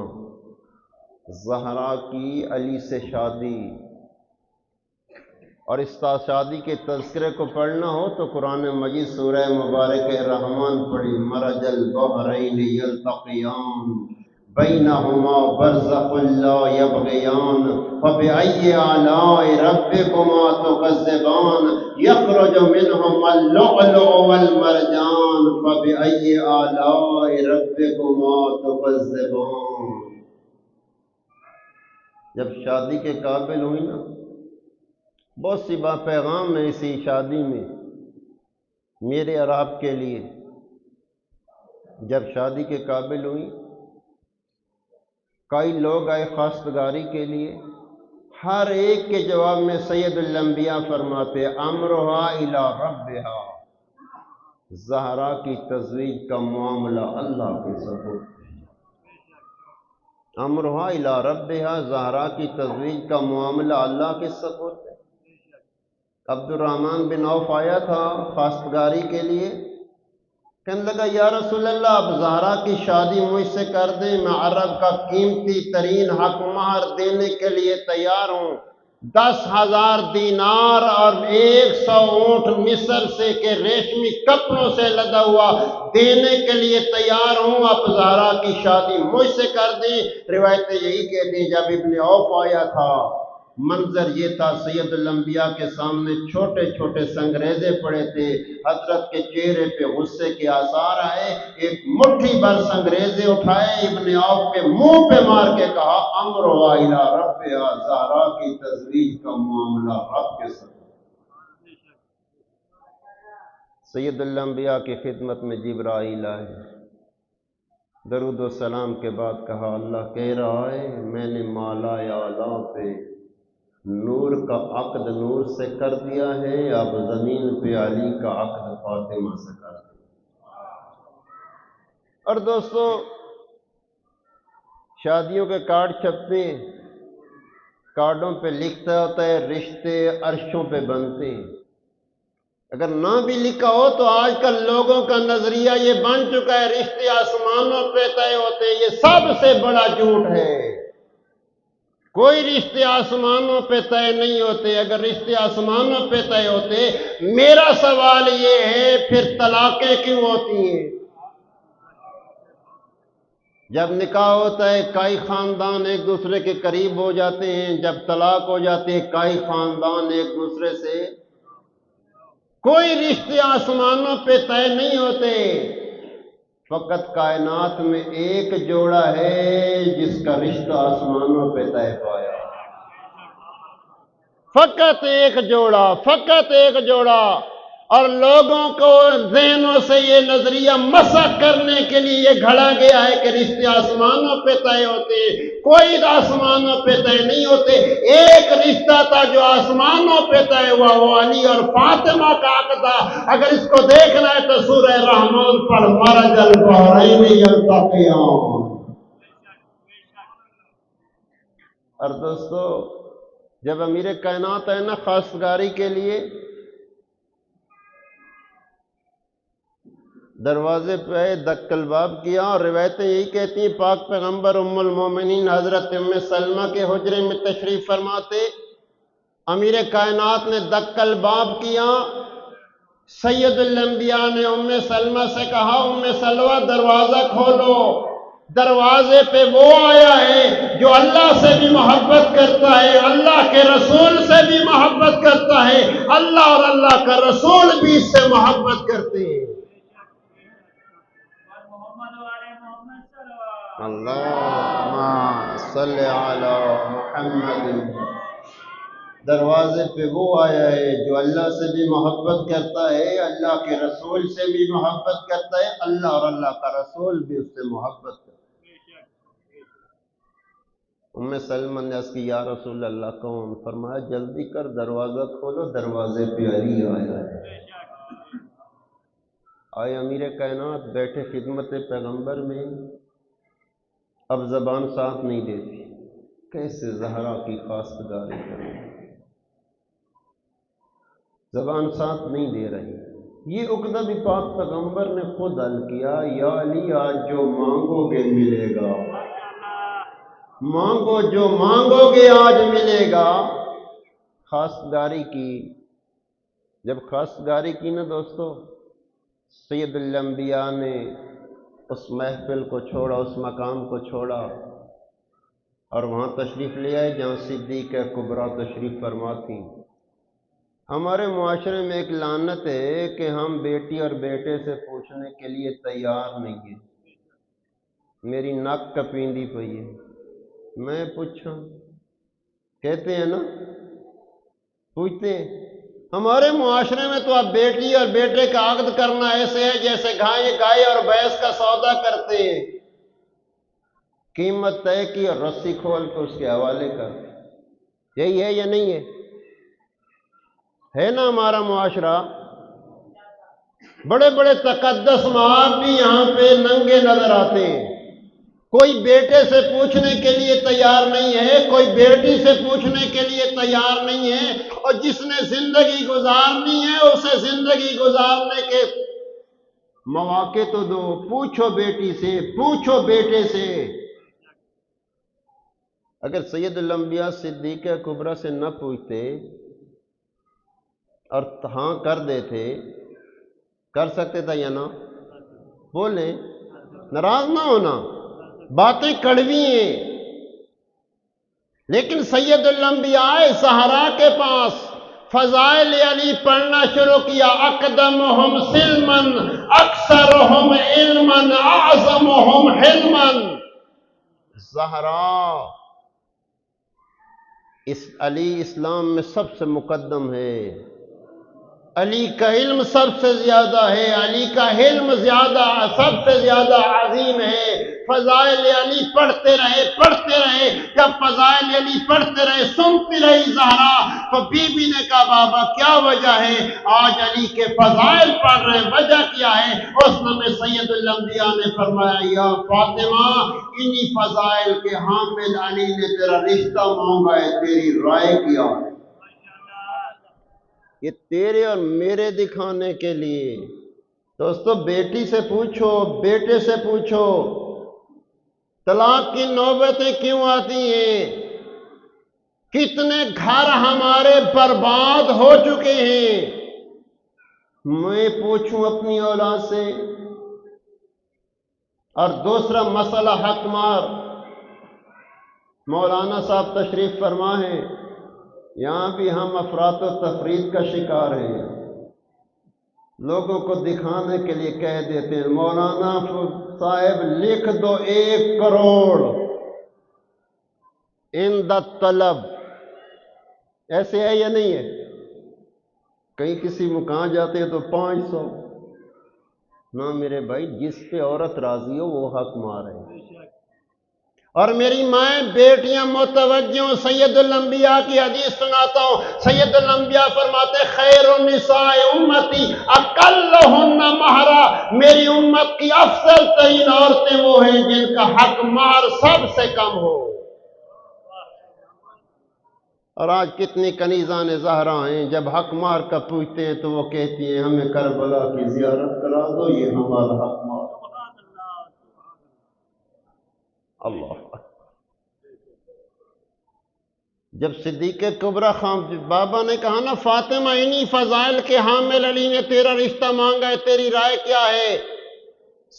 زہرا کی علی سے شادی۔ اور اس شادی کے تذکرے کو پڑھنا ہو تو قرآن مجید سورہ مبارک رحمان پڑھی، مرج البحرین یلتقیان بینہما برزخ لا یبغیان فبأی آلاء ربکما تکذبان یخرج منہما اللؤلؤ والمرجان فبأی آلاء ربکما تکذبان۔ جب شادی کے قابل ہوئی نا، بہت سی بات پیغام ہے اسی شادی میں میرے اور آپ کے لیے۔ جب شادی کے قابل ہوئی، کئی لوگ آئے خواستگاری کے لیے، ہر ایک کے جواب میں سید الانبیاء فرماتے امرھا الی ربھا، زہرا کی تزویج کا معاملہ اللہ کے سپرد، امرھا الی ربھا، زہرا کی تزویج کا معاملہ اللہ کے سپرد ہے۔ عبد الرحمن بن عوف آیا تھا خواستگاری کے لیے، کہنے لگا یا رسول اللہ آپ زہرا کی شادی مجھ سے کر دیں، میں عرب کا قیمتی ترین حق مہر دینے کے لیے تیار ہوں، 10,000 دینار اور 100 اونٹ مصر سے کے ریشمی کپڑوں سے لدا ہوا دینے کے لیے تیار ہوں، آپ زہرا کی شادی مجھ سے کر دیں۔ روایتیں یہی کہتی ہیں جب ابن عوف آیا تھا، منظر یہ تھا سید الانبیاء کے سامنے چھوٹے چھوٹے سنگریزے پڑے تھے، حضرت کے چہرے پہ غصے کے آثار آئے، ایک مٹھی بھر سنگریزے اٹھائے، ابن عوف کے منہ پہ مار کے کہا امرھا الی ربھا، زہرا کی تزویج کا معاملہ رب کے ساتھ۔ سید الانبیاء کی خدمت میں جبرائیل آئے، درود و سلام کے بعد کہا اللہ کہہ رہا ہے میں نے مالا اعلیٰ پہ نور کا عقد نور سے کر دیا ہے، اب زمین پہ علی کا عقد فاطمہ سے کر دیا۔ اور دوستو، شادیوں کے کارڈ چھپتے ہیں، کارڈوں پہ لکھتا ہوتا ہے رشتے عرشوں پہ بنتے ہیں۔ اگر نہ بھی لکھا ہو تو آج کل لوگوں کا نظریہ یہ بن چکا ہے رشتے آسمانوں پہ طے ہوتے ہیں، یہ سب سے بڑا جھوٹ ہے۔ کوئی رشتے آسمانوں پہ طے نہیں ہوتے۔ اگر رشتے آسمانوں پہ طے ہوتے، میرا سوال یہ ہے پھر طلاقیں کیوں ہوتی ہیں؟ جب نکاح ہوتا ہے کئی خاندان ایک دوسرے کے قریب ہو جاتے ہیں، جب طلاق ہو جاتے ہیں کئی خاندان ایک دوسرے سے۔ کوئی رشتے آسمانوں پہ طے نہیں ہوتے، فقط کائنات میں ایک جوڑا ہے جس کا رشتہ آسمانوں پہ طے پایا، فقط ایک جوڑا، فقط ایک جوڑا۔ اور لوگوں کو ذہنوں سے یہ نظریہ مسح کرنے کے لیے یہ گھڑا گیا ہے کہ رشتے آسمانوں پہ طے ہوتے ہیں۔ کوئی آسمانوں پہ طے نہیں ہوتے۔ ایک رشتہ تھا جو آسمانوں پہ طے ہوا، وہ علی اور فاطمہ کا عقد تھا۔ اگر اس کو دیکھنا ہے تو سورہ رحمان پڑھ، مرج البحرین یلتقیان۔ اور دوستو، جب امیر کائنات ہے نا خواستگاری کے لیے، دروازے پہ دق الباب کیا، اور روایتیں یہی کہتی ہیں پاک پیغمبر ام المومنین حضرت ام سلمہ کے حجرے میں تشریف فرماتے، امیر کائنات نے دق الباب کیا، سید الانبیاء نے ام سلمہ سے کہا ام سلمہ دروازہ کھولو، دروازے پہ وہ آیا ہے جو اللہ سے بھی محبت کرتا ہے، اللہ کے رسول سے بھی محبت کرتا ہے، اللہ اور اللہ کا رسول بھی اس سے محبت کرتے ہیں۔ اللہم صلی علی محمد۔ دروازے پہ وہ آیا ہے جو اللہ سے بھی محبت کرتا ہے، اللہ کے رسول سے بھی محبت کرتا ہے، اللہ اور اللہ کا رسول بھی اس سے محبت کرتا ہے۔ ام سلمہ نے عرض کی یا رسول اللہ کون؟ فرمایا جلدی کر دروازہ کھولو، دروازے پہ علی آیا ہے۔ آئے امیر کائنات بیٹھے خدمت پیغمبر میں، اب زبان ساتھ نہیں دیتی، کیسے زہرا کی خواستگاری کریں، زبان ساتھ نہیں دے رہی۔ یہ عقدہ بھی پاک پیغمبر نے خود حل کیا، یا علی آج جو مانگو گے ملے گا، مانگو جو مانگو گے آج ملے گا۔ خواستگاری کی، جب خواستگاری کی نا دوستو، سید الانبیاء نے اس محفل کو چھوڑا، اس مقام کو چھوڑا، اور وہاں تشریف لے آئے جہاں صدیقہ کبریٰ تشریف فرما تھی۔ ہمارے معاشرے میں ایک لعنت ہے کہ ہم بیٹی اور بیٹے سے پوچھنے کے لیے تیار نہیں ہیں۔ میری ناک کپیندی پئی ہے، میں پوچھوں، کہتے ہیں نا، پوچھتے ہیں۔ ہمارے معاشرے میں تو اب بیٹی اور بیٹے کا عقد کرنا ایسے ہے جیسے گائے اور بھینس کا سودا کرتے ہیں، قیمت طے کی اور رسی کھول کے اس کے حوالے کر دیں۔ یہی ہے یا نہیں ہے نا ہمارا معاشرہ؟ بڑے بڑے تقدس مآب بھی یہاں پہ ننگے نظر آتے ہیں۔ کوئی بیٹے سے پوچھنے کے لیے تیار نہیں ہے، کوئی بیٹی سے پوچھنے کے لیے تیار نہیں ہے، اور جس نے زندگی گزارنی ہے اسے زندگی گزارنے کے مواقع تو دو۔ پوچھو بیٹی سے، پوچھو بیٹے سے۔ اگر سید الانبیاء صدیقہ کبریٰ سے نہ پوچھتے اور ہاں کر دیتے، کر سکتے تھا یا نہ؟ بولیں، ناراض نہ ہونا، باتیں کڑوی ہیں، لیکن سید الانبیاء صحرا کے پاس فضائل علی پڑھنا شروع کیا۔ اقدمہم سلمن اکثرہم علمن اعظمہم حلمن۔ زہرا، علی اسلام میں سب سے مقدم ہے، علی کا علم سب سے زیادہ ہے، علی کا حلم زیادہ، سب سے زیادہ عظیم ہے۔ فضائل علی پڑھتے رہے، جب فضائل علی پڑھتے رہے سنتی رہی زہرا، تو بی بی نے کہا بابا کیا وجہ ہے آج علی کے فضائل پڑھ رہے ہیں، وجہ کیا ہے؟ اس میں سید الانبیاء نے فرمایا یا فاطمہ انہی فضائل کے حامل علی نے تیرا رشتہ مانگا ہے، تیری رائے کیا؟ یہ تیرے اور میرے دکھانے کے لیے۔ دوستو بیٹی سے پوچھو، بیٹے سے پوچھو، طلاق کی نوبتیں کیوں آتی ہیں؟ کتنے گھر ہمارے برباد ہو چکے ہیں۔ میں پوچھوں اپنی اولاد سے۔ اور دوسرا مسئلہ حق مار، مولانا صاحب تشریف فرما ہے، یہاں بھی ہم افراط و تفرید کا شکار ہیں۔ لوگوں کو دکھانے کے لیے کہہ دیتے ہیں مولانا صاحب لکھ دو 1 کروڑ عند طلب، ایسے ہے یا نہیں ہے؟ کہیں کسی مکان جاتے ہیں تو 500. نہ میرے بھائی، جس پہ عورت راضی ہو وہ حق مار ہے. اور میری مائیں بیٹیاں متوجہ ہوں، سید الانبیاء کی حدیث سناتا ہوں. سید الانبیاء فرماتے خیر النساء امتی اقلہن مہرا، میری امت کی افضل ترین عورتیں وہ ہیں جن کا حق مار سب سے کم ہو. اور آج کتنی کنیزان زہرا ہیں، جب حق مار کا پوچھتے ہیں تو وہ کہتی ہیں ہمیں کربلا کی زیارت کرا دو، یہ ہمارا حق مار. اللہ. جب صدیق کبریٰ خان بابا نے کہا نا فاطمہ انہی فضائل کے حامل علی نے تیرا رشتہ مانگا ہے، تیری رائے کیا ہے؟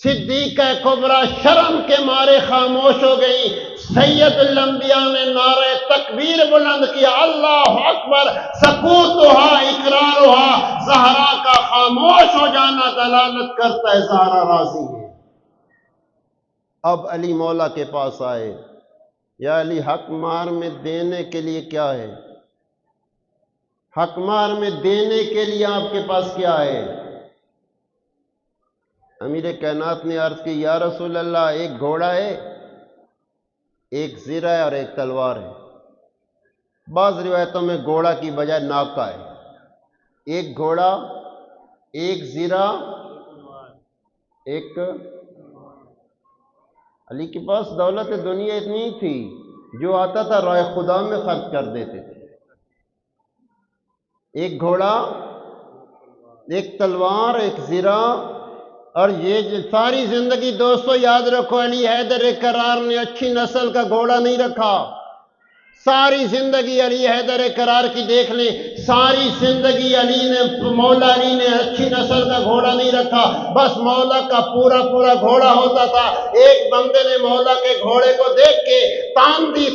صدیق کبریٰ شرم کے مارے خاموش ہو گئی. سید الانبیاء نے نعرہ تکبیر بلند کیا، اللہ اکبر. سکوتھا اقرارھا، زہرا کا خاموش ہو جانا دلالت کرتا ہے زہرا راضی ہے. اب علی مولا کے پاس آئے، یا علی حق مار میں دینے کے لیے کیا ہے؟ حق مار میں دینے کے لیے آپ کے پاس کیا ہے؟ امیر کائنات نے عرض کی یا رسول اللہ، ایک گھوڑا ہے، ایک زرہ ہے اور ایک تلوار ہے. بعض روایتوں میں گھوڑا کی بجائے ناکہ ہے. ایک گھوڑا، ایک زرہ، ایک. علی کے پاس دولت دنیا اتنی تھی، جو آتا تھا رائے خدا میں خرچ کر دیتے تھے. ایک گھوڑا، ایک تلوار، ایک زرہ. اور یہ ساری زندگی دوستو یاد رکھو، علی حیدر کرار نے اچھی نسل کا گھوڑا نہیں رکھا. ساری زندگی علی حیدر کرار کی دیکھ لیں، ساری زندگی علی نے، مولا علی نے اچھی نسل کا گھوڑا نہیں رکھا. بس مولا کا پورا گھوڑا ہوتا تھا. ایک بندے نے مولا کے گھوڑے کو دیکھ کے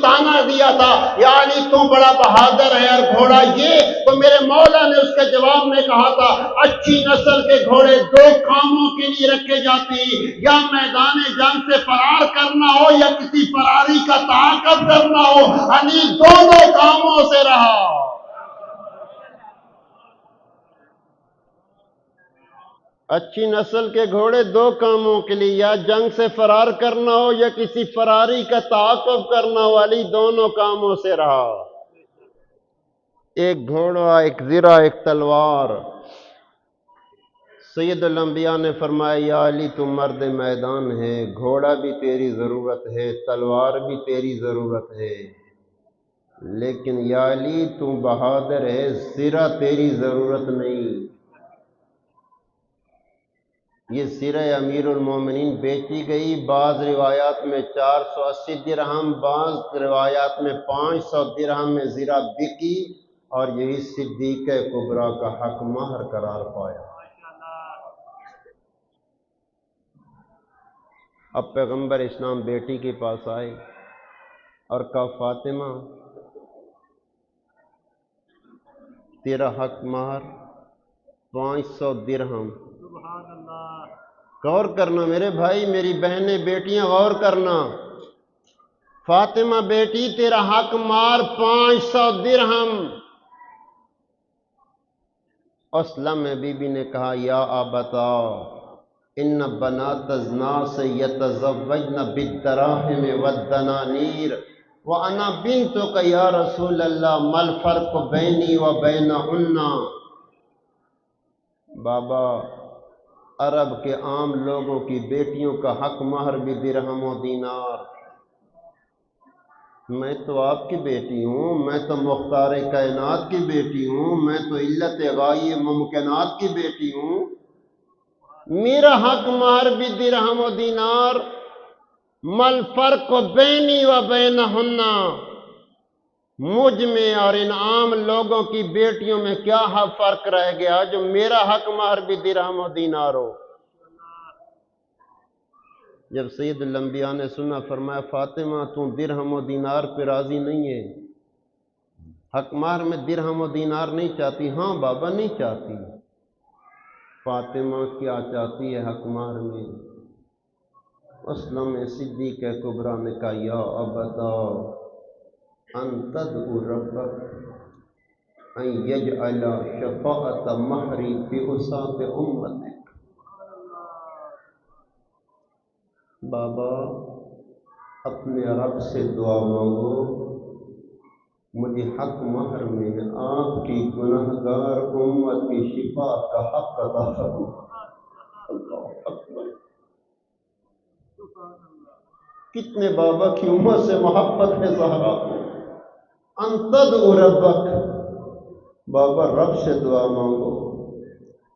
تانا دیا تھا، یا علی تو بڑا بہادر ہے اور گھوڑا یہ. تو میرے مولا نے اس کے جواب میں کہا تھا اچھی نسل کے گھوڑے 2 کاموں کے لیے رکھے جاتے ہیں، یا میدان جنگ سے فرار کرنا ہو یا کسی فراری کا تعاقب کرنا ہو. علی دونوں کاموں سے رہا. اچھی نسل کے گھوڑے 2 کاموں کے لیے، یا جنگ سے فرار کرنا ہو یا کسی فراری کا تعاقب کرنا ہو. علی دونوں کاموں سے رہا. ایک گھوڑا، ایک زرہ، ایک تلوار. سید الانبیاء نے فرمایا یا علی تم مرد میدان ہے، گھوڑا بھی تیری ضرورت ہے، تلوار بھی تیری ضرورت ہے، لیکن یا علی تم بہادر ہے، زرہ تیری ضرورت نہیں. یہ زرہ امیر المومنین بیچی گئی، بعض روایات میں 480 درہم، بعض روایات میں 500 درہم میں زرہ بکی، اور یہی صدیق کبریٰ کا حق مہر قرار پایا. اب پیغمبر اسلام بیٹی کے پاس آئے اور کہا فاطمہ تیرا حق مہر 500 درہم. غور کرنا میرے بھائی، میری بہنیں، بیٹیاں، غور کرنا. فاطمہ بیٹی تیرا حق مار 500 درہم. اسلم بی بی نے کہا یا ابتا ان بنات الناس یتزوجن بالدراہم والدنانیر وانا بنتک یا رسول اللہ ما الفرق بینی و بینہن. بابا، عرب کے عام لوگوں کی بیٹیوں کا حق مہر بھی درہم و دینار. میں تو آپ کی بیٹی ہوں، میں تو مختار کائنات کی بیٹی ہوں، میں تو علت غائب ممکنات کی بیٹی ہوں. میرا حق مہر بھی درہم و دینار. مل فرق بینی و بینہن، مجھ میں اور ان عام لوگوں کی بیٹیوں میں کیا فرق رہ گیا جو میرا حق مہر بھی درہم و دینار ہو. جب سید الانبیاء نے سنا، فرمایا فاطمہ تو درہم و دینار پہ راضی نہیں ہے، حق مہر میں درہم و دینار نہیں چاہتی؟ ہاں بابا نہیں چاہتی. فاطمہ کیا چاہتی ہے حق مہر میں؟ اسلم صدیق کبریٰ نے کہا یا ابتا ان تدعو ربک ان یجعل شفاعت مہری فی عصاۃ امتک۔ بابا اپنے رب سے دعا مانگو مجھے حق مہر میں آپ کی گناہگار امت کی شفاعت کا حق عطا فرما۔ اللہ اکبر، کتنے بابا کی امت سے محبت ہے زہرا کو۔ ان تدعو ربک، بابا رب سے دعا مانگو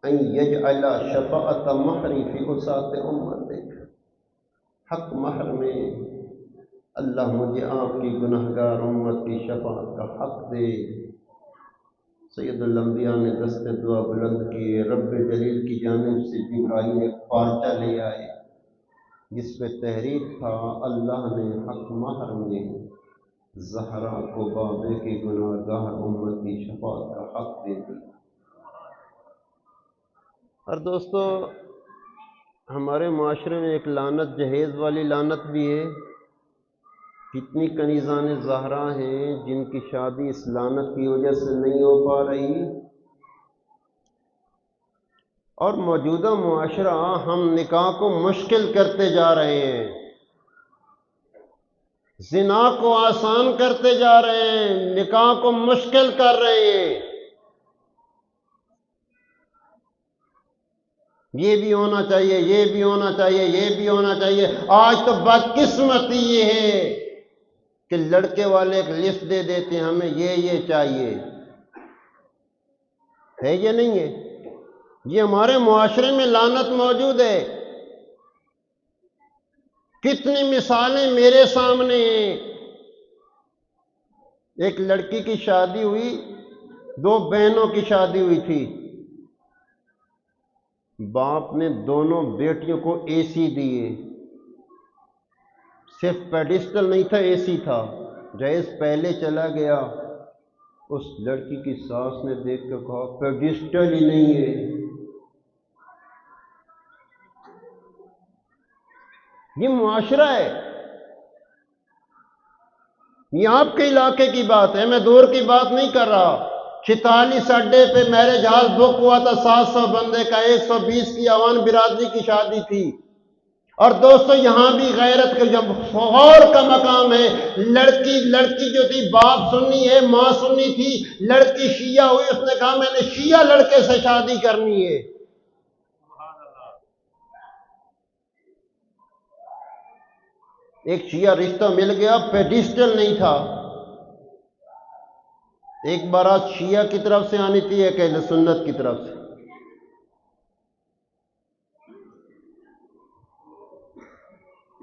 ان یجعل شفاعت مہری فی عصاۃ امتک، حق مہر میں اللہ مجھے آپ کی گناہگار امت کی شفاعت کا حق دے۔ سید الانبیاء نے دست دعا بلند کیے، رب جلیل کی جانب سے جبرائیل ایک پارچہ لے آئے جس پہ تحریر تھا اللہ نے حق مہر میں زہرا کو بابے کی گناہگار امت کی شفاعت کا حق دے دیا۔ اور دوستو ہمارے معاشرے میں ایک لعنت، جہیز والی لعنت بھی ہے۔ کتنی کنیزان زہرا ہیں جن کی شادی اس لعنت کی وجہ سے نہیں ہو پا رہی، اور موجودہ معاشرہ ہم نکاح کو مشکل کرتے جا رہے ہیں، زنا کو آسان کرتے جا رہے ہیں، نکاح کو مشکل کر رہے ہیں۔ یہ بھی ہونا چاہیے، یہ بھی ہونا چاہیے، یہ بھی ہونا چاہیے۔ آج تو بدقسمتی یہ ہے کہ لڑکے والے ایک لسٹ دے دیتے ہیں ہمیں یہ چاہیے، ہے یہ نہیں ہے؟ یہ ہمارے معاشرے میں لعنت موجود ہے۔ کتنی مثالیں میرے سامنے ہیں۔ ایک لڑکی کی شادی ہوئی، دو بہنوں کی شادی ہوئی تھی، باپ نے دونوں بیٹیوں کو اے سی دیے، صرف پیڈسٹل نہیں تھا، اے سی تھا۔ جہیز پہلے چلا گیا، اس لڑکی کی ساس نے دیکھ کے کہا پیڈسٹل ہی نہیں ہے۔ یہ معاشرہ ہے، یہ آپ کے علاقے کی بات ہے، میں دور کی بات نہیں کر رہا۔ 46 اڈے پہ میرج ہال بک ہوا تھا، 700 بندے کا، 120 کی عوام برادری کی شادی تھی۔ اور دوستو یہاں بھی غیرت کا جب غور کا مقام ہے۔ لڑکی جو تھی باپ سنی ہے، ماں سنی تھی، لڑکی شیعہ ہوئی، اس نے کہا میں نے شیعہ لڑکے سے شادی کرنی ہے۔ ایک شیعہ رشتہ مل گیا، پیڈسٹل نہیں تھا۔ ایک بارات شیعہ کی طرف سے آنی تھی، ایک اہل سنت کی طرف سے،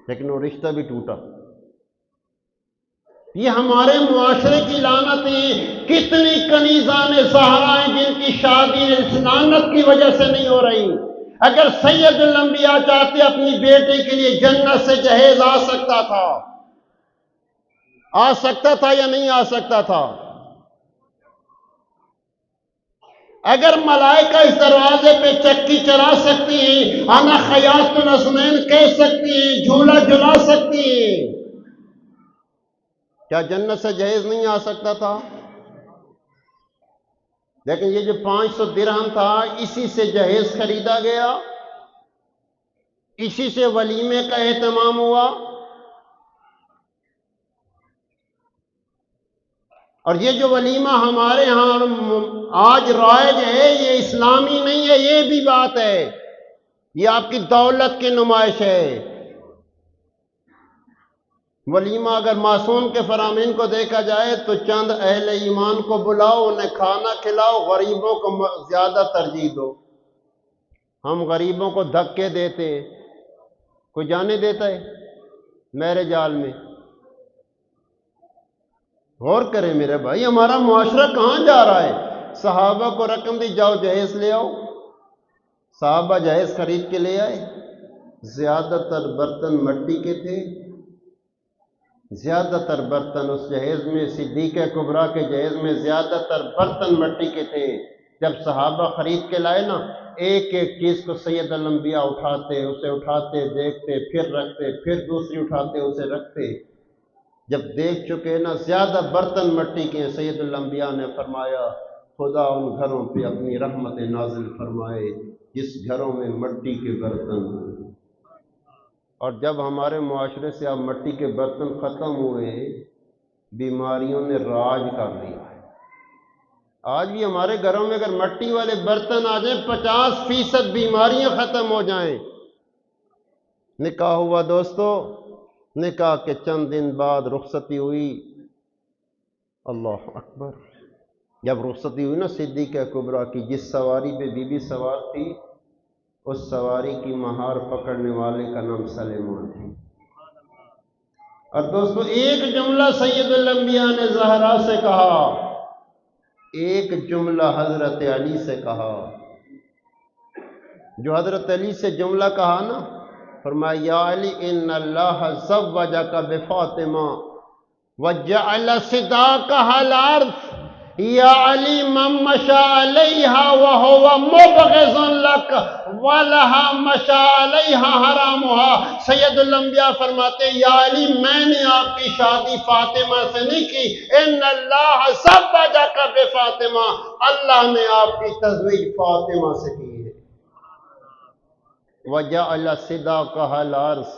لیکن وہ رشتہ بھی ٹوٹا۔ یہ ہمارے معاشرے کی لعنت ہے۔ کتنی کنیزان زہرا ہیں جن کی شادی اس لعنت کی وجہ سے نہیں ہو رہی۔ اگر سید الانبیاء چاہتے اپنی بیٹے کے لیے جنت سے جہیز آ سکتا تھا، آ سکتا تھا یا نہیں آ سکتا تھا؟ اگر ملائکہ اس دروازے پہ چکی چلا سکتی ہیں، انا خیاط الحسنین کہہ سکتی ہیں، جھولا جھلا سکتی ہیں، کیا جنت سے جہیز نہیں آ سکتا تھا؟ لیکن یہ جو 500 درہم تھا، اسی سے جہیز خریدا گیا، اسی سے ولیمے کا اہتمام ہوا۔ اور یہ جو ولیمہ ہمارے ہاں آج رائج ہے، یہ اسلامی نہیں ہے، یہ بھی بات ہے، یہ آپ کی دولت کی نمائش ہے۔ ولیمہ اگر معصوم کے فرامین کو دیکھا جائے تو چند اہل ایمان کو بلاؤ، انہیں کھانا کھلاؤ، غریبوں کو زیادہ ترجیح دو۔ ہم غریبوں کو دھکے دیتے، کوئی جانے دیتا ہے میرج ہال میں؟ غور کریں میرے بھائی، ہمارا معاشرہ کہاں جا رہا ہے؟ صحابہ کو رقم دی، جاؤ جہیز لے آؤ، صحابہ جہیز خرید کے لے آئے۔ زیادہ تر برتن مٹی کے تھے، زیادہ تر برتن اس جہیز میں، صدیقہ کبریٰ کے جہیز میں زیادہ تر برتن مٹی کے تھے۔ جب صحابہ خرید کے لائے نا، ایک ایک چیز کو سید الانبیاء اٹھاتے، اسے اٹھاتے دیکھتے، پھر رکھتے، پھر دوسری اٹھاتے اسے رکھتے۔ جب دیکھ چکے نا زیادہ برتن مٹی کے، سید الانبیاء نے فرمایا خدا ان گھروں پہ اپنی رحمت نازل فرمائے جس گھروں میں مٹی کے برتن ہوں۔ اور جب ہمارے معاشرے سے اب مٹی کے برتن ختم ہوئے، بیماریوں نے راج کر لیا ہے۔ آج بھی ہمارے گھروں میں اگر مٹی والے برتن آ جائیں 50% بیماریاں ختم ہو جائیں۔ نکاح ہوا دوستو، نکاح کے چند دن بعد رخصتی ہوئی، اللہ اکبر، جب رخصتی ہوئی نا صدیقہ کبریٰ کی، جس سواری پہ بی بی سوار تھی اس سواری کی مہار پکڑنے والے کا نام سلیمان ہے۔ اور دوستو ایک جملہ سید الانبیاء نے زہرا سے کہا، ایک جملہ حضرت علی سے کہا۔ جو حضرت علی سے جملہ کہا نا، فرمایا یا علی ان اللہ زوجک بفاطمہ وجعل صداقها الارض یا علی من مشى علیہا وہو مبغض لک ولہا مشى علیہا حرامها۔ سید الانبیاء فرماتے ہیں یا علی میں نے آپ کی شادی فاطمہ سے نہیں کی، ان اللہ زوجک بفاطمہ، اللہ نے آپ کی تزویج فاطمہ سے کی ہے۔ وجعل صداقها الارض،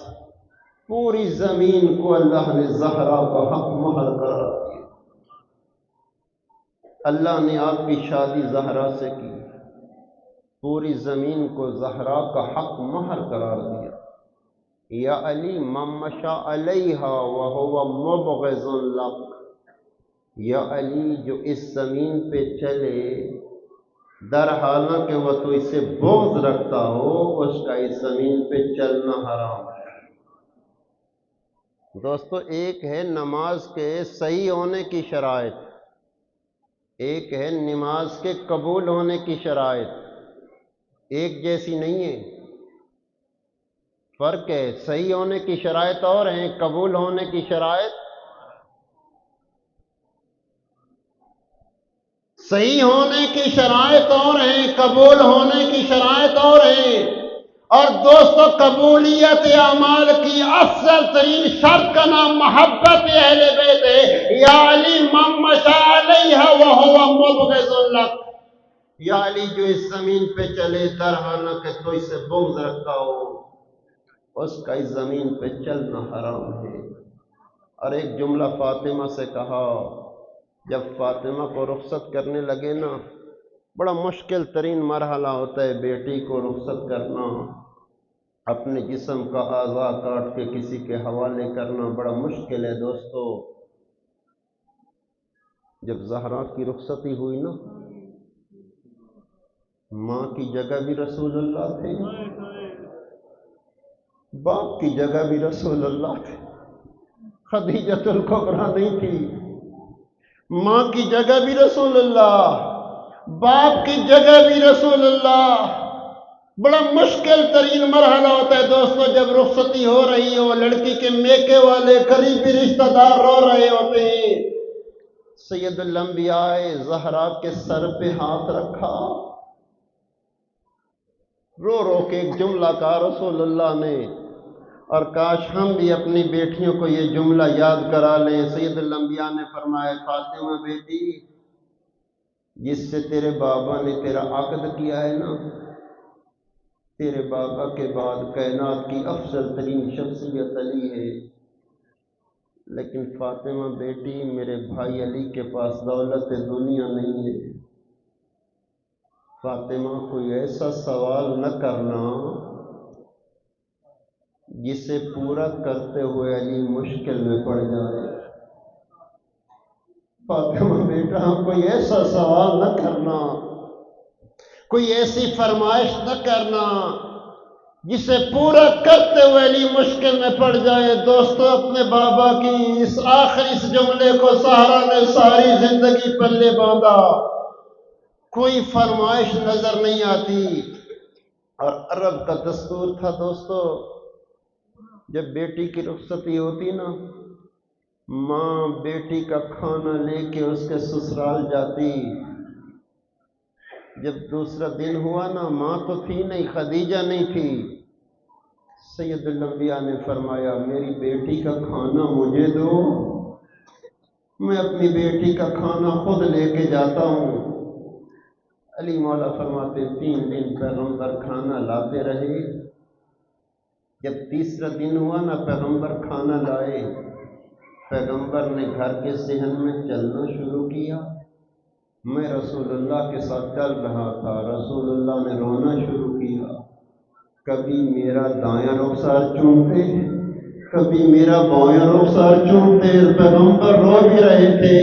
پوری زمین کو اللہ نے زہرا کا حق مہر قرار دیا۔ اللہ نے آپ کی شادی زہرا سے کی، پوری زمین کو زہرا کا حق مہر قرار دیا۔ یا علی من مشى علیہا وہو مبغض لک، یا علی جو اس زمین پہ چلے در حالانکہ وہ تو اسے بغض رکھتا ہو، اس کا اس زمین پہ چلنا حرام ہے۔ دوستو ایک ہے نماز کے صحیح ہونے کی شرائط، ایک ہے نماز کے قبول ہونے کی شرائط، ایک جیسی نہیں ہے، فرق ہے۔ صحیح ہونے کی شرائط اور ہیں، قبول ہونے کی شرائط، صحیح ہونے کی شرائط اور ہیں، قبول ہونے کی شرائط اور ہیں۔ اور دوستو قبولیت اعمال کی افضل ترین شرط کا نام محبت اہل بیت ہے۔ یا علی من مشى علیہا وہو مبغض لک، یا علی جو اس زمین پہ چلے در حالانکہ تو اسے بغض رکھتا ہو، اس کا اس زمین پہ چلنا حرام ہے۔ اور ایک جملہ فاطمہ سے کہا، جب فاطمہ کو رخصت کرنے لگے نا، بڑا مشکل ترین مرحلہ ہوتا ہے بیٹی کو رخصت کرنا، اپنے جسم کا اعضاء کاٹ کے کسی کے حوالے کرنا بڑا مشکل ہے دوستو۔ جب زہرا کی رخصتی ہوئی نا، ماں کی جگہ بھی رسول اللہ تھے، باپ کی جگہ بھی رسول اللہ تھے، خدیجۃ الکبریٰ نہیں تھی، ماں کی جگہ بھی رسول اللہ، باپ کی جگہ بھی رسول اللہ۔ بڑا مشکل ترین مرحلہ ہوتا ہے دوستو جب رخصتی ہو رہی ہو، لڑکی کے میکے والے قریبی رشتہ دار رو رہے ہوتے ہیں۔ سید الانبیاء زہرا کے سر پہ ہاتھ رکھا، رو رو کے ایک جملہ کہا رسول اللہ نے، اور کاش ہم بھی اپنی بیٹیوں کو یہ جملہ یاد کرا لیں۔ سید الانبیاء نے فرمایا فاطمہ بیٹی، جس سے تیرے بابا نے تیرا عقد کیا ہے نا، تیرے بابا کے بعد کائنات کی افضل ترین شخصیت علی ہے، لیکن فاطمہ بیٹی میرے بھائی علی کے پاس دولت دنیا نہیں ہے۔ فاطمہ کوئی ایسا سوال نہ کرنا جسے پورا کرتے ہوئے علی مشکل میں پڑ جائے۔ فاطمہ بیٹا کوئی ایسا سوال نہ کرنا، کوئی ایسی فرمائش نہ کرنا جسے پورا کرتے ہوئے علی مشکل میں پڑ جائے۔ دوستو اپنے بابا کی اس آخری اس جملے کو سہرا نے ساری زندگی پلے باندھا، کوئی فرمائش نظر نہیں آتی۔ اور عرب کا دستور تھا دوستو، جب بیٹی کی رخصتی ہوتی نا، ماں بیٹی کا کھانا لے کے اس کے سسرال جاتی۔ جب دوسرا دن ہوا نا، ماں تو تھی نہیں، خدیجہ نہیں تھی، سید الانبیاء نے فرمایا میری بیٹی کا کھانا مجھے دو، میں اپنی بیٹی کا کھانا خود لے کے جاتا ہوں۔ علی مولا فرماتے 3 دن پیغمبر کھانا لاتے رہے، جب تیسرا دن ہوا نا پیغمبر کھانا لائے، پیغمبر نے گھر کے صحن میں چلنا شروع کیا، میں رسول اللہ کے ساتھ چل رہا تھا، رسول اللہ نے رونا شروع کیا، کبھی میرا دایاں رخسار چومتے، کبھی میرا بایاں رخسار چومتے، پیغمبر رو بھی رہے تھے،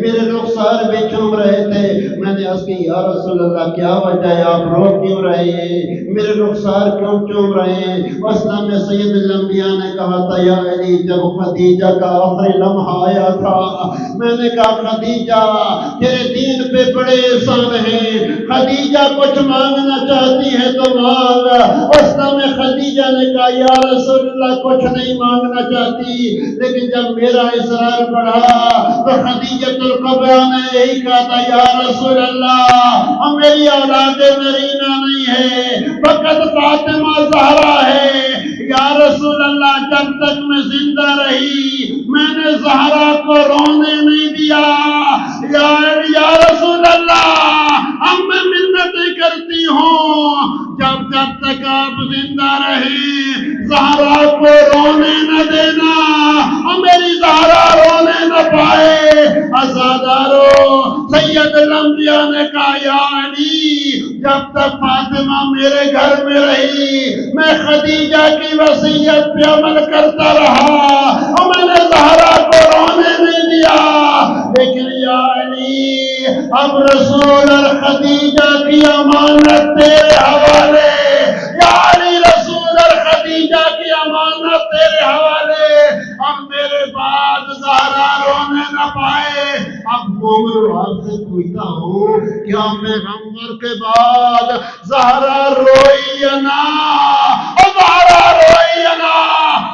میرے رخسار بھی چوم رہے تھے۔ میں نے عرض کی یا رسول اللہ کیا وجہ ہے، آپ رو کیوں رہے ہیں، میرے رخسار کیوں چوم رہے ہیں؟ اسلام میں سید الانبیاء نے کہا تھا یا علی جب خدیجہ کا آخری لمحہ آیا تھا، میں نے کہا خدیجہ تیرے دین پہ بڑے احسان ہیں، خدیجہ کچھ مانگنا چاہتی ہے تو مانگ۔ اسلام میں خدیجہ نے کہا یا رسول اللہ کچھ نہیں مانگنا چاہتی، لیکن جب میرا اصرار بڑھا تو خدیجۃ الکبریٰ نے یہی کہا تھا یا رسول اللہ میری اولاد نرینہ نہیں ہے، فقط فاطمہ زہرا ہے، یا رسول اللہ جب تک میں زندہ رہی میں نے زہرا کو رونے نہیں دیا، یا رسول اللہ اب میں منتیں کرتی ہوں جب تک آپ زندہ رہے زہرا کو رونے نہ دینا، اور میری زہرا رونے نہ پائے۔ عزادارو سید الانبیاء نے کہا یا علی جب تک فاطمہ میرے گھر میں رہی میں خدیجہ کی وصیت پہ عمل کرتا رہا اور میں نے زہرا کو رونے نہیں دیا، لیکن یا علی اب رسول اور خدیجہ کی امانت تیرے حوالے، یا علی رسول اور خدیجہ کی امانت تیرے حوالے، اب میرے بعد زہرا رونے نہ پائے۔ اب مومنو آپ سے پوچھتا ہوں کیا پیغمبر کے بعد زہرا روئی یا نہ؟ زہرا روئی یا نہ؟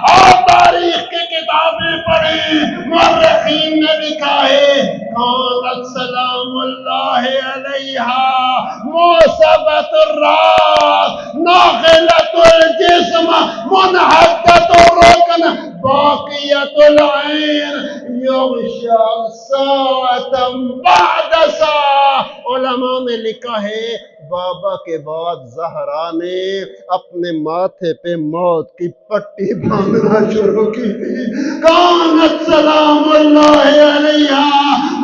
اور تاریخ کی کتابیں پڑھیں، مورخین نے لکھا ہے قالت سلام اللہ علیہا موسبت الراس ناخلت الجسم منحدت الرکن باقیت العین یغشا ساعتا بعد ساعہ۔ علماء نے لکھا ہے بابا کے بعد زہرا نے اپنے ماتھے پہ موت کی پٹی باندھنا شروع کی تھی۔ کانت سلام اللہ علیہا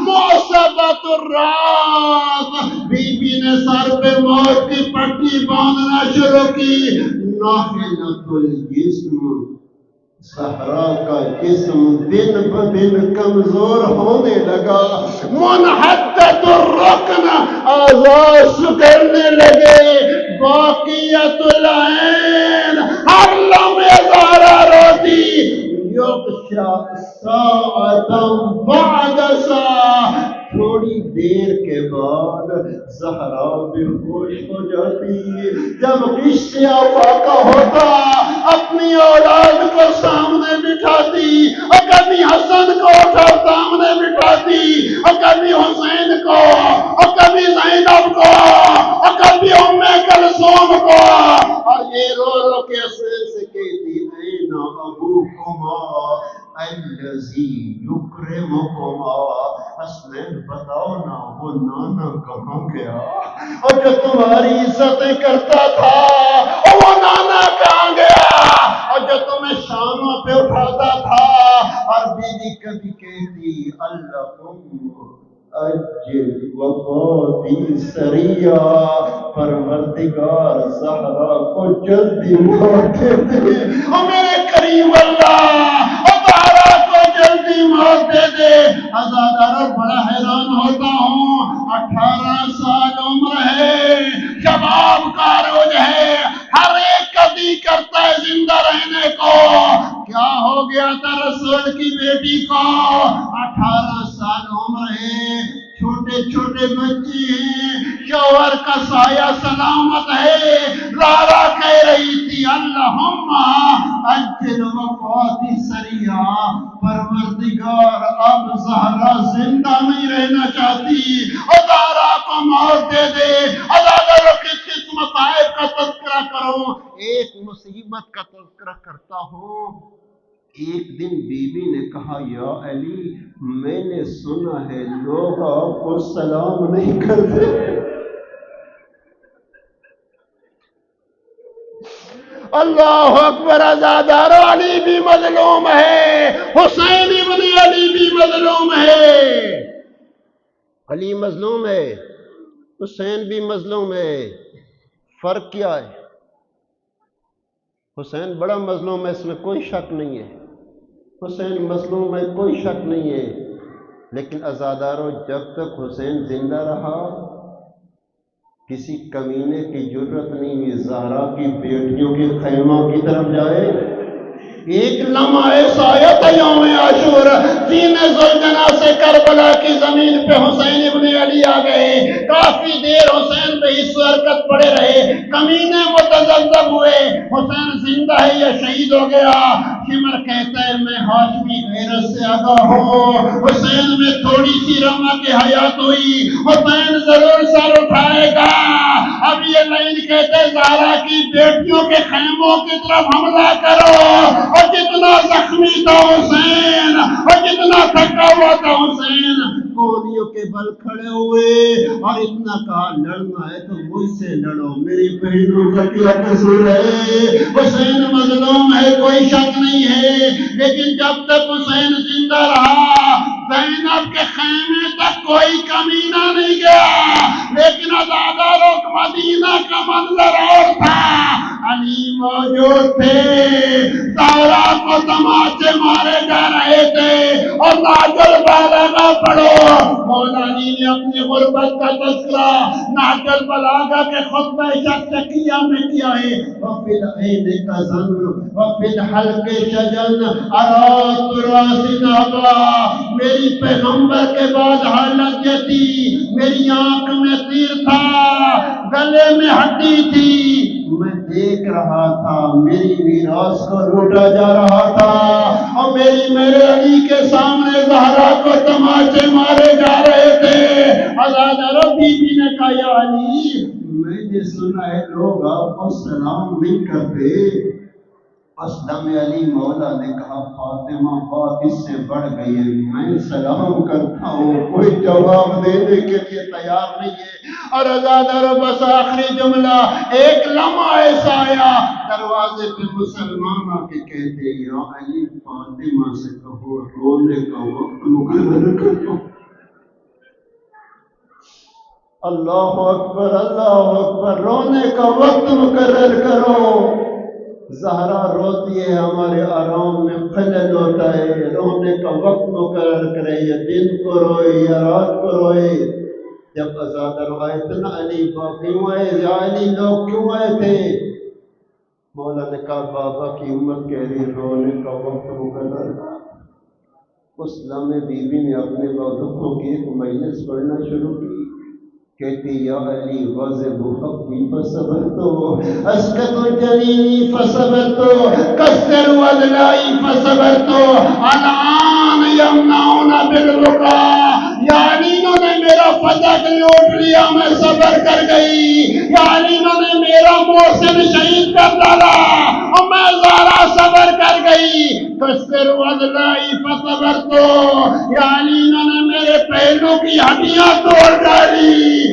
موسبت الراس، بی بی نے سر پہ موت کی پٹی باندھنا شروع کی۔ ناخلت الجسم، زہرا کا جسم دن بدن کمزور ہونے لگا، منحدت الرکن اعضاء سکڑنے لگے، باقیت العین ہر لمحے زہرا روتی، یغشا ساعتا بعد ساعہ، تھوڑی دیر کے بعد زہرا بے ہوش ہو جاتی، جب غصہ واقع ہوتا اپنی اولاد کو سامنے بٹھاتی، اور کبھی حسن کو اٹھا سامنے بٹھاتی، اور کبھی حسین کو، اور کبھی زینب کو، اور کبھی ام کلثوم کو، اور یہ رو رو کے حسین سے کہتی این ابوکما الذی یکرمکما، حسنین بتاؤ نا وہ نانا کہاں گیا، اور جو تمہاری عزتیں کرتا تھا وہ نانا کہاں گیا، اور جو تمہیں شانوں پہ اٹھاتا تھا۔ اور بیوی کبھی کہتی اللہم اجل وفاتی سریہ، پروردگار زہرا کو جلدی موت دے دے، اور میرے کریم اللہ زہرا کو جلدی موت دے دے۔ عزادارو بڑا حیران ہوتا ہوں، 18 سال عمر ہے، شباب کا عروج ہے، ہر ایک قدی کرتا ہے زندہ رہنے کو، کیا ہو گیا تھا رسول کی بیٹی کو؟ 18 سال عمر ہے، چھوٹے چھوٹے بچے ہیں، شوہر کا سایہ سلامت ہے، زہرا کہہ رہی تھی اللہم اجل وفاتی سریہ، پروردگار اب زہرا زندہ نہیں رہنا چاہتی، اور زہرا کو موت دے دے۔ اگر کس مصائب کا تذکرہ کروں، ایک مصیبت کا تذکرہ کرتا ہوں۔ ایک دن بی بی نے کہا یا علی میں نے سنا ہے لوگ آپ کو سلام نہیں کرتے، اللہ اکبر، ازادار علی بھی مظلوم ہے، حسین ابن علی بھی مظلوم ہے۔ علی مظلوم ہے، حسین بھی مظلوم ہے۔ فرق کیا ہے؟ حسین بڑا مظلوم ہے، اس میں کوئی شک نہیں ہے، حسین مظلوم ہے، کوئی شک نہیں ہے، لیکن عزادارو جب تک حسین زندہ رہا کسی کمینے کی جرت نہیں ہوئی زہرا کی بیٹیوں کے خیموں کی طرف جائے۔ ایک لمحہ ایسا آیا تھا یوم عاشورا، سینے زلجنا سے کربلا کی زمین پہ حسین ابن علی آ گئے، کافی دیر حسین پہ اس حرکت پڑے رہے، کمینے متذبذب ہوئے، حسین زندہ ہے یا شہید ہو گیا؟ شمر کہتا ہے میں ہاشمی غیرت سے آگاہ ہوں، حسین میں تھوڑی سی رمق حیات ہوئی، حسین ضرور سر اٹھائے گا۔ اب یہ نہیں کہتے زہرا کی بیٹیوں کے خیموں کی طرف حملہ کرو، اور جتنا زخمی تھا حسین اور جتنا تھکا ہوا تھا حسین، گولیوں کے بل کھڑے ہوئے اور اتنا کہا لڑنا ہے تو مجھ سے لڑو، میری بہنوں کا کیا قصور ہے؟ حسین مظلوم ہے، کوئی شک نہیں ہے، لیکن جب تک حسین زندہ رہا زینب کے خیمے تک کوئی کمینہ نہیں گیا، لیکن عزاداروں کو مدینہ کا منظر اور تھا، علی موجود تھے، زہرا کو تماچے مارے جا رہے تھے، اور نہج البلاغہ پڑھو، مولا علی نے اپنی غربت کا تذکرہ نہج البلاغہ کے خطبہ شکیہ میں کیا ہے۔ وَفِي الْعَيْنِ كَظَنْ وَفِي الْحَلْقِ شَجَنْ أَرَادْتُ رَاسِدَهَا، میری پیغمبر کے بعد حالت یہ تھی، میری آنکھ میں تیر تھا، گلے میں ہڈی تھی، میں دیکھ رہا تھا میری میراث کو لوٹا جا رہا تھا، اور میرے علی کے سامنے زہرا کو تماچے مارے جا رہے تھے۔ عزادارو بی بی نے کہا یا علی میں نے سنا ہے لوگ آپ کو سلام نہیں کرتے۔ اسلم علی مولا نے کہا فاطمہ بات اس سے بڑھ گئی ہے، میں سلام کرتا ہوں، کوئی جواب دینے کے لیے تیار نہیں ہے۔ اور عزادارو بس آخری جملہ، ایک لمحہ ایسا آیا دروازے پہ مسلمان آ کے کہتے یا علی فاطمہ سے کہو رونے کا وقت مقرر کرو۔ اللہ اکبر، اللہ اکبر، رونے کا وقت مقرر کرو۔ زہرا روتی ہے، ہمارے آرام میں خلل ہوتا ہے، رونے کا وقت مقرر کرے، یا دن کو روئے یا رات کو روئے۔ جب عزادارو آئے تھے نا علی کیوں آئے، یا علی لوگ کیوں آئے تھے؟ مولا نے کہا بابا کی امت کہہ رہی رونے کا وقت مقرر۔ اس لمحے بی بی نے اپنے دکھوں کی ایک مجلس پڑھنا شروع کی، کہتی یا علی غضب حقی فصبرتو، اسکت جنینی فصبرتو، کسر ودلائی فصبرتو، الان یمنعون بالبقا، یا علی انہوں نے میرا فتح لوٹ لیا میں صبر کر گئی، یا علی انہوں نے میرا محسن شہید کر ڈالا اور میں زہرا صبر کر گئی، کسر ودلائی فصبرتو، یا علی انہوں نے میرے پہلو کی ہڈیاں توڑ ڈالی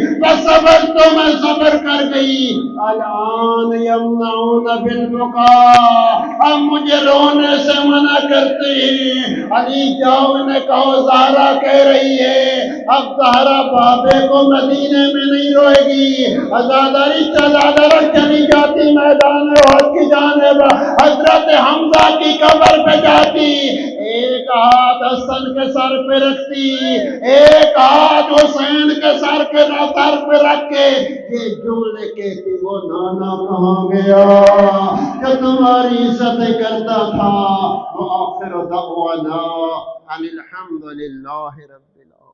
صبر تو میں صبر کر گئی، الان یمنعون بالبقاء، اب مجھے رونے سے منع کرتے ہیں۔ علی جاؤ انہیں کہو زہرا کہہ رہی ہے اب زہرا بابے کو مدینے میں نہیں روئے گی، عزاداری عزادارہ چلی جاتی میدان احد کی جانب، حضرت حمزہ کی قبر پہ جاتی، ایک ہاتھ حسن کے سر پہ رکھتی، ایک ہاتھ حسین کے سر پہ رکھ کے یہ جملے کہتی وہ نانا کہاں گیا جو تمہاری عزت کرتا تھا، وآخر دعوانا ان الحمد للہ رب العالمین۔